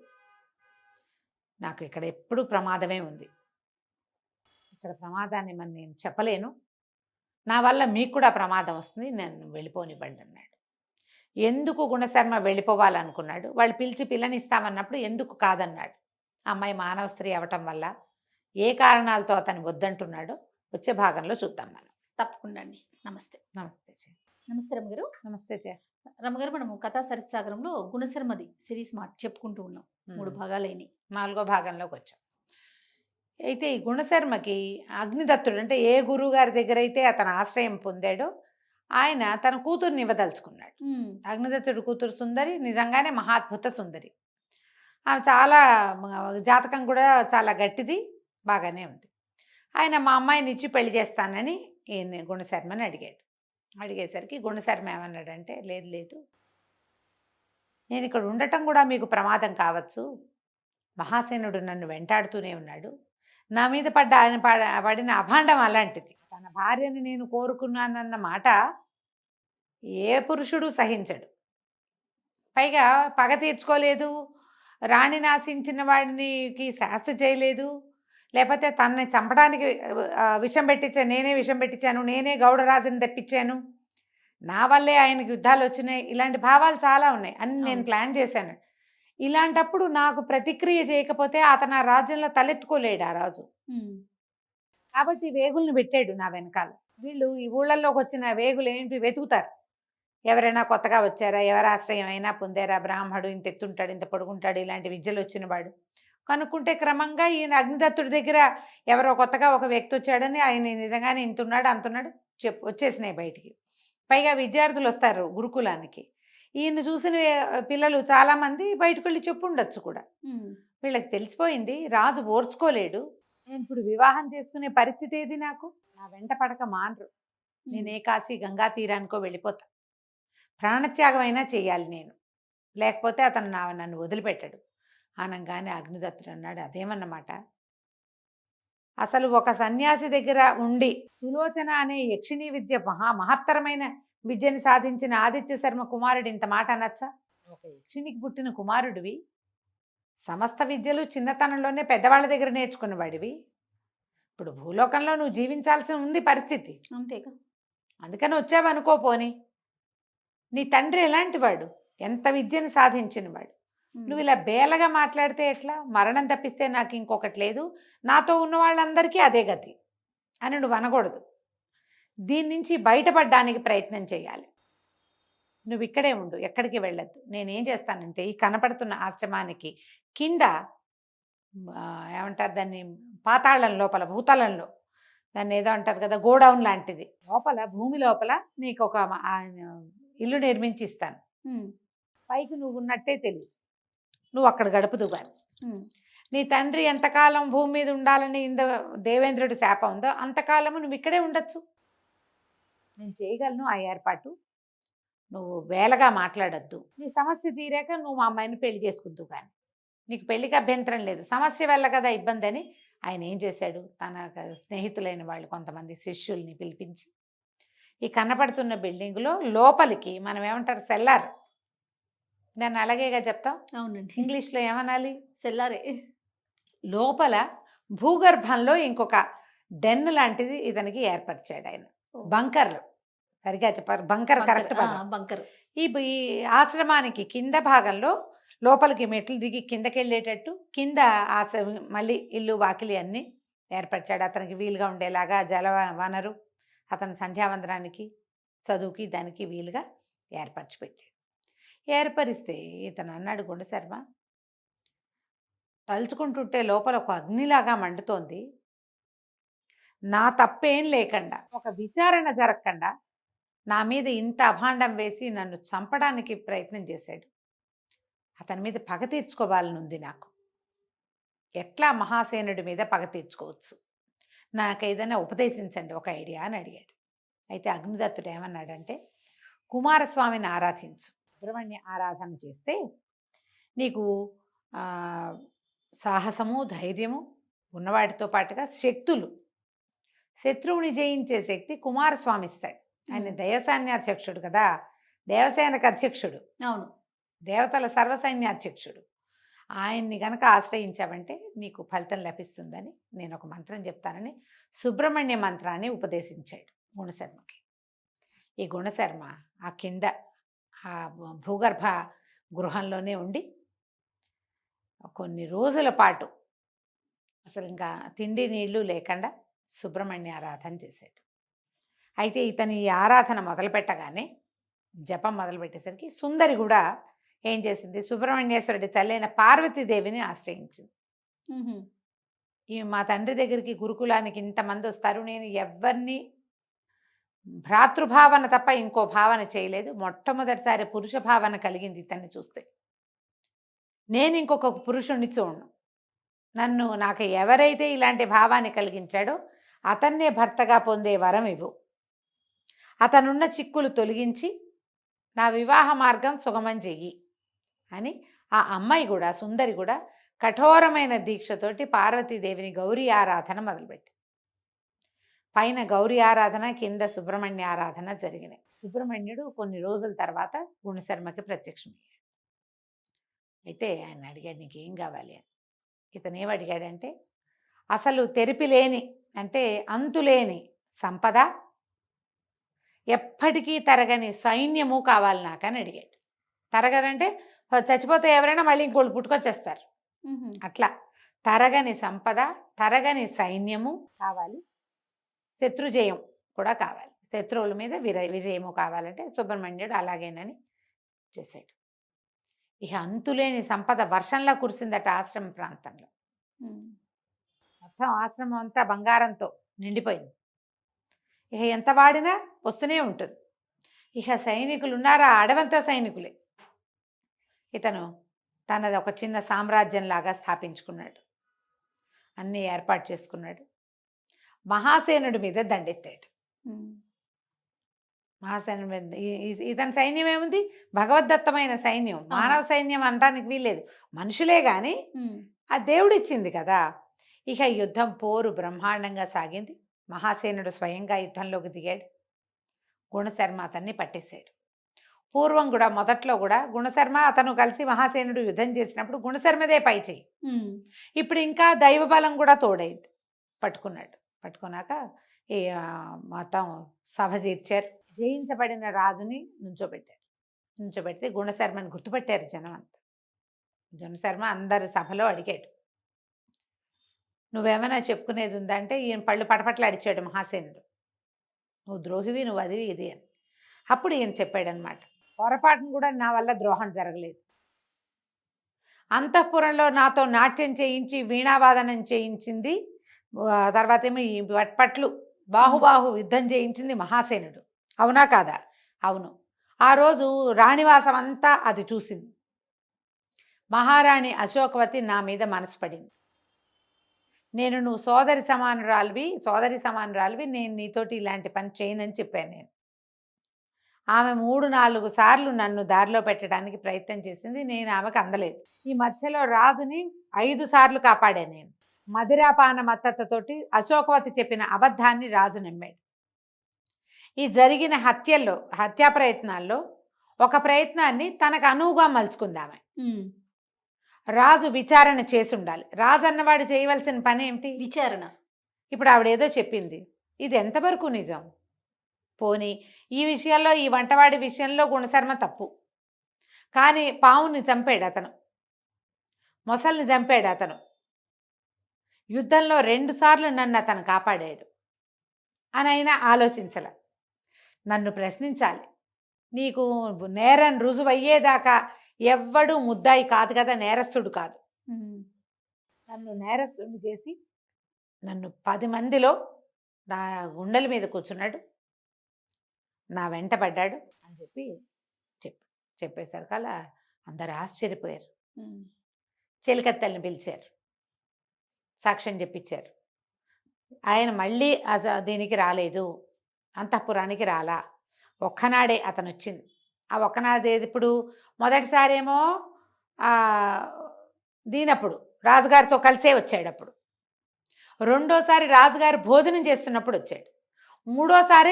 నాకు ఇక్కడ ఎప్పుడూ ప్రమాదమే ఉంది, ఇక్కడ ప్రమాదాన్ని మరి నేను చెప్పలేను, నా వల్ల మీకు కూడా ప్రమాదం వస్తుంది, నేను వెళ్ళిపోనివ్వండి అన్నాడు. ఎందుకు గుణశర్మ వెళ్ళిపోవాలనుకున్నాడు. వాళ్ళు పిలిచి పిల్లనిస్తామన్నప్పుడు ఎందుకు కాదన్నాడు. అమ్మాయి మానవ స్త్రీ అవటం వల్ల ఏ కారణాలతో అతను వద్దంటున్నాడో వచ్చే భాగంలో చూద్దాం మనం. తప్పకుండా అండి. నమస్తే. నమస్తే చే. నమస్తే రమ్మగారు. నమస్తే చే. రమ్మగారు, మనము కథా సరిసాగరంలో గుణశర్మది సిరీస్ చెప్పుకుంటూ ఉన్నాం. 3 భాగాలైనవి. 4వ భాగంలోకి వచ్చాం. అయితే ఈ గుణశర్మకి అగ్నిదత్తుడు అంటే ఏ గురువు గారి దగ్గర అయితే అతను ఆశ్రయం పొందాడో ఆయన తన కూతుర్ని ఇవ్వదలుచుకున్నాడు. అగ్నిదత్తుడు కూతురు సుందరి, నిజంగానే మహాద్భుత సుందరి. ఆమె చాలా జాతకం కూడా చాలా గట్టిది, బాగానే ఉంది. ఆయన మా అమ్మాయిని ఇచ్చి పెళ్లి చేస్తానని ఈయన గుణశర్మని అడిగాడు. అడిగేసరికి గుణశర్మ ఏమన్నాడంటే, లేదు, నేను ఇక్కడ ఉండటం కూడా మీకు ప్రమాదం కావచ్చు, మహాసేనుడు నన్ను వెంటాడుతూనే ఉన్నాడు, నా మీద పడిన అభాండం అలాంటిది, తన భార్యని నేను కోరుకున్నానన్న మాట ఏ పురుషుడు సహించడు. పైగా పగ తీర్చుకోలేదు, రాణిని ఆశించిన వాడికి శాస్తి చేయలేదు, లేకపోతే తనని చంపడానికి నేనే విషం పెట్టించాను, నేనే గౌడరాజుని తెప్పించాను, నా వల్లే ఆయనకి యుద్ధాలు వచ్చినాయి, ఇలాంటి భావాలు చాలా ఉన్నాయి, అన్ని నేను ప్లాన్ చేశాను. ఇలాంటప్పుడు నాకు ప్రతిక్రియ చేయకపోతే అతను ఆ రాజ్యంలో తలెత్తుకోలేడు ఆ రాజు. కాబట్టి వేగుల్ని పెట్టాడు నా వెనకాల. వీళ్ళు ఈ ఊళ్ళల్లోకి వచ్చిన వేగులు ఏంటి వెతుకుతారు, ఎవరైనా కొత్తగా వచ్చారా, ఎవరు ఆశ్రయం అయినా పొందారా, బ్రాహ్మడు ఇంత ఎత్తుంటాడు, ఇంత పొడుగుంటాడు, ఇలాంటి విద్యలు వచ్చిన వాడు కనుక్కుంటే క్రమంగా ఈయన అగ్నిదత్తుడి దగ్గర ఎవరో కొత్తగా ఒక వ్యక్తి వచ్చాడని, ఆయన నిజంగానే ఇంతున్నాడు అంతున్నాడు వచ్చేసినాయి బయటికి. పైగా విద్యార్థులు వస్తారు గురుకులానికి, ఈయన చూసిన పిల్లలు చాలామంది బయటకు వెళ్ళి చెప్పు ఉండొచ్చు కూడా. వీళ్ళకి తెలిసిపోయింది, రాజు ఓర్చుకోలేడు, నేను ఇప్పుడు వివాహం చేసుకునే పరిస్థితి ఏది, నాకు నా వెంట పడక మానరు, నేనే కాశీ గంగా తీరానికో వెళ్ళిపోతా, ప్రాణత్యాగం అయినా చెయ్యాలి నేను, లేకపోతే అతను నన్ను వదిలిపెట్టాడు అనగానే అగ్నిదత్తుడు అన్నాడు, అదేమన్నమాట, అసలు ఒక సన్యాసి దగ్గర ఉండి సులోచన అనే యక్షిణీ విద్య మహత్తరమైన విద్యని సాధించిన ఆదిత్య శర్మ కుమారుడు ఇంత మాట అనొచ్చా? ఒక యక్షిణికి పుట్టిన కుమారుడివి, సమస్త విద్యలు చిన్నతనంలోనే పెద్దవాళ్ళ దగ్గర నేర్చుకున్నవాడివి, ఇప్పుడు భూలోకంలో నువ్వు జీవించాల్సి ఉంది పరిస్థితి, అంతేగా, అందుకని వచ్చావనుకో. పోని నీ తండ్రి ఎలాంటి వాడు, ఎంత విద్యను సాధించిన వాడు, నువ్వు ఇలా బేలగా మాట్లాడితే ఎట్లా? మరణం తప్పిస్తే నాకు ఇంకొకటి లేదు, నాతో ఉన్న వాళ్ళందరికీ అదే గతి అని నువ్వు అనకూడదు. దీని నుంచి బయటపడడానికి ప్రయత్నం చేయాలి. నువ్వు ఇక్కడే ఉండు, ఎక్కడికి వెళ్ళొద్దు. నేనేం చేస్తానంటే ఈ కనపడుతున్న ఆశ్రమానికి కింద ఏమంటారు దాన్ని, పాతాళం లోపల, భూతలంలో దాన్ని ఏదో అంటారు కదా, గోడౌన్ లాంటిది లోపల, భూమి లోపల నీకు ఒక ఇల్లు నిర్మించి ఇస్తాను. పైకి నువ్వు ఉన్నట్టే తెలియదు, నువ్వు అక్కడ గడుపుదు కానీ. నీ తండ్రి ఎంతకాలం భూమి మీద ఉండాలని దేవేంద్రుడి శాపం ఉందో అంతకాలము నువ్వు ఇక్కడే ఉండొచ్చు. నేను చేయగలను ఆ ఏర్పాటు. నువ్వు వేలగా మాట్లాడద్దు. నీ సమస్య తీరాక నువ్వు మా అమ్మాయిని పెళ్లి చేసుకుంటూ కానీ, నీకు పెళ్లికి అభ్యంతరం లేదు, సమస్య వల్ల కదా ఇబ్బంది అని ఆయన ఏం చేశాడు, తన స్నేహితులైన వాళ్ళు కొంతమంది శిష్యుల్ని పిలిపించి ఈ కనపడుతున్న బిల్డింగ్లో లోపలికి, మనం ఏమంటారు సెల్లార్, దాన్ని అలాగేగా చెప్తాం. అవునండి, ఇంగ్లీష్లో ఏమనాలి, సెల్లారే. లోపల భూగర్భంలో ఇంకొక డెన్ లాంటిది ఇతనికి ఏర్పరిచాడు ఆయన. బంకర్లు, సరిగా చెప్పారు, బంకర్ కరెక్ట్. బంకర్. ఈ ఆశ్రమానికి కింద భాగంలో లోపలికి మెట్లు దిగి కిందకి వెళ్ళేటట్టు కింద మళ్ళీ ఇల్లు వాకిలి అన్నీ ఏర్పరిచాడు. అతనికి వీలుగా ఉండేలాగా జల వనరు, అతని సంధ్యావందనానికి, చదువుకి, దానికి వీలుగా ఏర్పరిచి పెట్టాడు. ఏర్పరిస్తే ఇతను అన్నాడు, గుండెశర్మ, తలుచుకుంటుంటే లోపల ఒక అగ్నిలాగా మండుతోంది. నా తప్పేం లేకుండా, ఒక విచారణ జరగకుండా నా మీద ఇంత అభాండం వేసి నన్ను చంపడానికి ప్రయత్నం చేశాడు. అతని మీద పగ తీర్చుకోవాలనుంది నాకు. ఎట్లా మహాసేనుడి మీద పగ తీర్చుకోవచ్చు? నాకు ఏదైనా ఉపదేశించండి ఒక ఐడియా అని అడిగాడు. అయితే అగ్నిదత్తుడు ఏమన్నాడంటే, కుమారస్వామిని ఆరాధించు, సుబ్రహ్మణ్య ఆరాధన చేస్తే నీకు సాహసము, ధైర్యము ఉన్నవాటితో పాటుగా శక్తులు, శత్రువుని జయించే శక్తి కుమారస్వామి ఇస్తాడు. ఆయన దైవసైన్యాధ్యక్షుడు కదా, దేవసేనకు అధ్యక్షుడు. అవును, దేవతల సర్వసైన్యాధ్యక్షుడు. ఆయన్ని గనక ఆశ్రయించావంటే నీకు ఫలితం లభిస్తుందని నేను ఒక మంత్రం చెప్తానని సుబ్రహ్మణ్య మంత్రాన్ని ఉపదేశించాడు గుణశర్మకి. ఈ గుణశర్మ ఆ కింద ఆ భూగర్భ గృహంలోనే ఉండి కొన్ని రోజుల పాటు అసలు ఇంకా తిండి నీళ్లు లేకుండా సుబ్రహ్మణ్య ఆరాధన చేశాడు. అయితే ఇతని ఈ ఆరాధన మొదలుపెట్టగానే, జపం మొదలుపెట్టేసరికి సుందరి కూడా ఏం చేసింది, సుబ్రహ్మణ్యేశ్వరుడి తల్లైన పార్వతీదేవిని ఆశ్రయించింది. ఈ మా తండ్రి దగ్గరికి గురుకులానికి ఇంతమంది వస్తారు, నేను ఎవరిని భ్రాతృభావన తప్ప ఇంకో భావన చేయలేదు, మొట్టమొదటిసారి పురుష భావన కలిగింది ఇతన్ని చూస్తే. నేను ఇంకొక పురుషుణ్ణి చూడను, నాకు ఎవరైతే ఇలాంటి భావాన్ని కలిగించాడో అతన్నే భర్తగా పొందే వరం ఇవ్వు, అతనున్న చిక్కులు తొలగించి నా వివాహ మార్గం సుగమం చెయ్యి అని ఆ అమ్మాయి కూడా, సుందరి కూడా కఠోరమైన దీక్షతోటి పార్వతీదేవిని గౌరీ ఆరాధన మొదలుపెట్టి, పైన గౌరీ ఆరాధన, కింద సుబ్రహ్మణ్య ఆరాధన జరిగినాయి. సుబ్రహ్మణ్యుడు కొన్ని రోజుల తర్వాత గుణశర్మకి ప్రత్యక్షమయ్యాడు. అయితే ఆయన అడిగాడు, నీకేం కావాలి అని. ఇతను ఏమడిగాడంటే, అసలు తెరిపి లేని, అంటే అంతులేని సంపద, ఎప్పటికీ తరగని సైన్యము కావాలి నాకు అని అడిగాడు. తరగనంటే చచ్చిపోతే ఎవరైనా మళ్ళీ ఇంకోళ్ళు పుట్టుకొచ్చేస్తారు, అట్లా తరగని సంపద, తరగని సైన్యము కావాలి, శత్రుజయం కూడా కావాలి, శత్రువుల మీద విజయము కావాలంటే సుబ్రహ్మణ్యుడు అలాగేనని చేశాడు. ఇక అంతులేని సంపద వర్షంలా కురిసిందట ఆశ్రమ ప్రాంతంలో. మొత్తం ఆశ్రమం అంతా బంగారంతో నిండిపోయింది. ఇక ఎంత వాడినా వస్తూనే ఉంటుంది. ఇక సైనికులు ఉన్నారా, అడవంతా సైనికులే. ఇతను తనది ఒక చిన్న సామ్రాజ్యంలాగా స్థాపించుకున్నాడు, అన్నీ ఏర్పాటు చేసుకున్నాడు. మహాసేనుడి మీద దండెత్తాడు. మహాసేనుడి మీద ఇతని సైన్యం ఏముంది, భగవద్దత్తమైన సైన్యం, మానవ సైన్యం అనడానికి వీల్లేదు, మనుషులే కానీ ఆ దేవుడు ఇచ్చింది కదా. ఇక యుద్ధం, పోరు బ్రహ్మాండంగా సాగింది. మహాసేనుడు స్వయంగా యుద్ధంలోకి దిగాడు. గుణశర్మ అతన్ని పట్టేశాడు. పూర్వం కూడా, మొదట్లో కూడా గుణశర్మ అతను కలిసి మహాసేనుడు యుద్ధం చేసినప్పుడు గుణశర్మదే పై చెయ్యి. ఇప్పుడు ఇంకా దైవబలం కూడా తోడైంది. పట్టుకున్నాక ఈ మొత్తం సభ తీర్చారు. జయించబడిన రాజుని నుంచోబెట్టారు. నుంచోబెడితే గుణశర్మని గుర్తుపెట్టారు జనం అంతా. జనశర్మ అందరి సభలో అడిగాడు, నువ్వేమైనా చెప్పుకునేది ఉందంటే ఈయన పళ్ళు పటపట్ల అడిచాడు మహాసేనుడు, నువ్వు ద్రోహివి, నువ్వు అది ఇది అని. అప్పుడు ఈయన చెప్పాడనమాట, పొరపాటును కూడా నా వల్ల ద్రోహం జరగలేదు. అంతఃపురంలో నాతో నాట్యం చేయించి వీణావాదనం చేయించింది, తర్వాత ఏమో ఈ పట్లు బాహుబాహు యుద్ధం చేయించింది మహాసేనుడు. అవునా కాదా? అవును. ఆ రోజు రాణివాసం అంతా అది చూసింది. మహారాణి అశోకవతి నా మీద మనసు పడింది. నువ్వు సోదరి సమానురాలివి, నేను నీతోటి ఇలాంటి పని చేయనని చెప్పాను నేను. ఆమె 3-4 సార్లు నన్ను దారిలో పెట్టడానికి ప్రయత్నం చేసింది, నేను ఆమెకు అందలేదు. ఈ మధ్యలో రాజుని 5 సార్లు కాపాడాను నేను. మదిరాపాన మత్తతతోటి అశోకవతి చెప్పిన అబద్ధాన్ని రాజు నమ్మాడు. ఈ జరిగిన హత్యా ప్రయత్నాల్లో ఒక ప్రయత్నాన్ని తనకు అనువుగా మలుచుకుంది ఆమె. రాజు విచారణ చేసి ఉండాలి. రాజు అన్నవాడు చేయవలసిన పని ఏమిటి? విచారణ. ఇప్పుడు ఆవిడేదో చెప్పింది, ఇది ఎంతవరకు నిజం? పోనీ ఈ విషయాల్లో, ఈ వంటవాడి విషయంలో గుణశర్మ తప్పు, కానీ పావుని చంపాడు అతను, మొసల్ని చంపాడు అతను, యుద్ధంలో 2 సార్లు నన్ను అతను కాపాడాడు అని అయినా ఆలోచించాల. నన్ను ప్రశ్నించాలి. నీకు నేరం రుజువయ్యేదాకా ఎవ్వడూ ముద్దాయి కాదు కదా, నేరస్తుడు కాదు. నన్ను నేరస్తుడిని చేసి నన్ను 10 మందిలో నా గుండెల మీద కూర్చున్నాడు, నా వెంట పడ్డాడు అని చెప్పేసరికల్లా అందరు ఆశ్చర్యపోయారు. చెలికత్తెల్ని పిలిచారు, సాక్ష్యం చెప్పించారు. ఆయన మళ్ళీ దీనికి రాలేదు, అంతఃపురానికి రాలా. ఒక్కనాడే అతను వచ్చింది. ఆ ఒక్కనాడే ఇప్పుడు మొదటిసారేమో దీనప్పుడు రాజుగారితో కలిసే వచ్చాడు. అప్పుడు రెండోసారి రాజుగారు భోజనం చేస్తున్నప్పుడు వచ్చాడు. మూడోసారి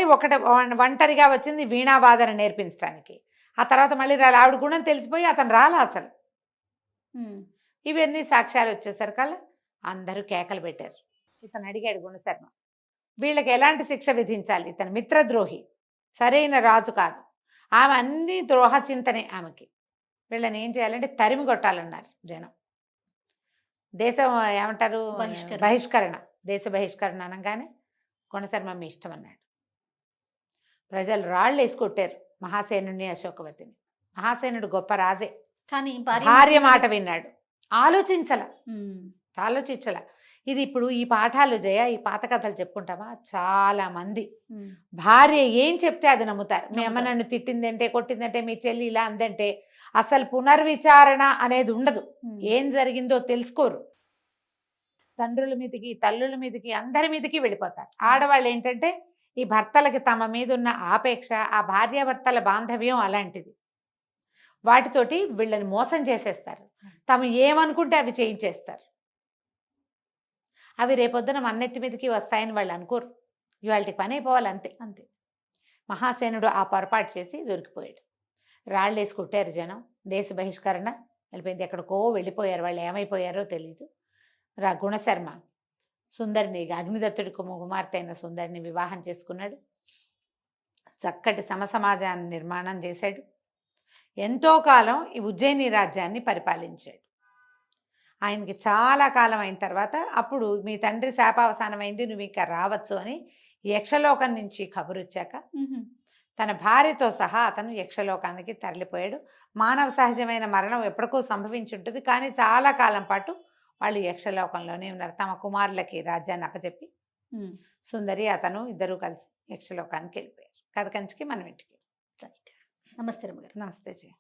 ఒంటరిగా వచ్చింది వీణావాదన నేర్పించడానికి. ఆ తర్వాత మళ్ళీ ఆవిడ గుణం తెలిసిపోయి అతను రాలా అసలు. ఇవన్నీ సాక్ష్యాలు వచ్చేసరికల్లా అందరూ కేకలు పెట్టారు. ఇతను అడిగాడు గుణశర్మ, వీళ్ళకి ఎలాంటి శిక్ష విధించాలి? ఇతను మిత్రద్రోహి, సరైన రాజు కాదు. ఆమె అన్ని ద్రోహ చింతనే ఆమెకి. వీళ్ళని ఏం చేయాలంటే తరిమి కొట్టాలన్నారు జనం. దేశం ఏమంటారు, బహిష్కరణ, దేశ బహిష్కరణ అనగానే గుణశర్మ మీ ఇష్టం అన్నాడు. ప్రజలు రాళ్ళు వేసి కొట్టారు మహాసేనుడిని, అశోకవతిని. మహాసేనుడు గొప్ప రాజే, కానీ భార్య మాట విన్నాడు. ఆలోచించాల. ఇది ఇప్పుడు ఈ పాఠాలు జయ, ఈ పాత కథలు చెప్పుకుంటామా, చాలా మంది భార్య ఏం చెప్తే అది నమ్ముతారు. మీ అమ్మ నన్ను తిట్టిందంటే, కొట్టిందంటే, మీ చెల్లి ఇలా అందంటే అసలు పునర్విచారణ అనేది ఉండదు. ఏం జరిగిందో తెలుసుకోరు. తండ్రుల మీదకి, తల్లుల మీదకి, అందరి మీదకి వెళ్ళిపోతారు. ఆడవాళ్ళు ఏంటంటే ఈ భర్తలకి తమ మీద ఉన్న ఆపేక్ష, ఆ భార్యాభర్తల బాంధవ్యం అలాంటిది. వాటితోటి వీళ్ళని మోసం చేసేస్తారు. తాము ఏమనుకుంటే అవి చేయించేస్తారు. అవి రేపొద్దున మన్నెత్తి మీదకి వస్తాయని వాళ్ళు అనుకోరు. ఇవాళకి పని అయిపోవాలి అంతే. మహాసేనుడు ఆ పొరపాటు చేసి దొరికిపోయాడు. రాళ్ళు వేసి కొట్టారు జనం. దేశ బహిష్కరణ వెళ్ళిపోయింది. ఎక్కడికో వెళ్ళిపోయారు. వాళ్ళు ఏమైపోయారో తెలీదు. గుణశర్మ సుందరిని, అగ్నిదత్తుడి కుమార్తె అయిన సుందరిని వివాహం చేసుకున్నాడు. చక్కటి సమసమాజాన్ని నిర్మాణం చేశాడు. ఎంతో కాలం ఈ ఉజ్జయిని రాజ్యాన్ని పరిపాలించాడు. ఆయనకి చాలా కాలం అయిన తర్వాత అప్పుడు మీ తండ్రి శాపావసానమైంది, నువ్వు ఇంకా రావచ్చు అని యక్షలోకం నుంచి కబురు వచ్చాక తన భార్యతో సహా అతను యక్షలోకానికి తరలిపోయాడు. మానవ సహజమైన మరణం ఎప్పటికో సంభవించి ఉంటుంది, కానీ చాలా కాలం పాటు వాళ్ళు యక్షలోకంలోనే ఉన్నారు. తమ కుమారులకి రాజ్యాన్ని అప్పచెప్పి సుందరి అతను ఇద్దరూ కలిసి యక్షలోకానికి వెళ్ళిపోయారు. కథ కంచికి మనం ఇంటికి. నమస్తే రమ్మగారు. నమస్తే జయ.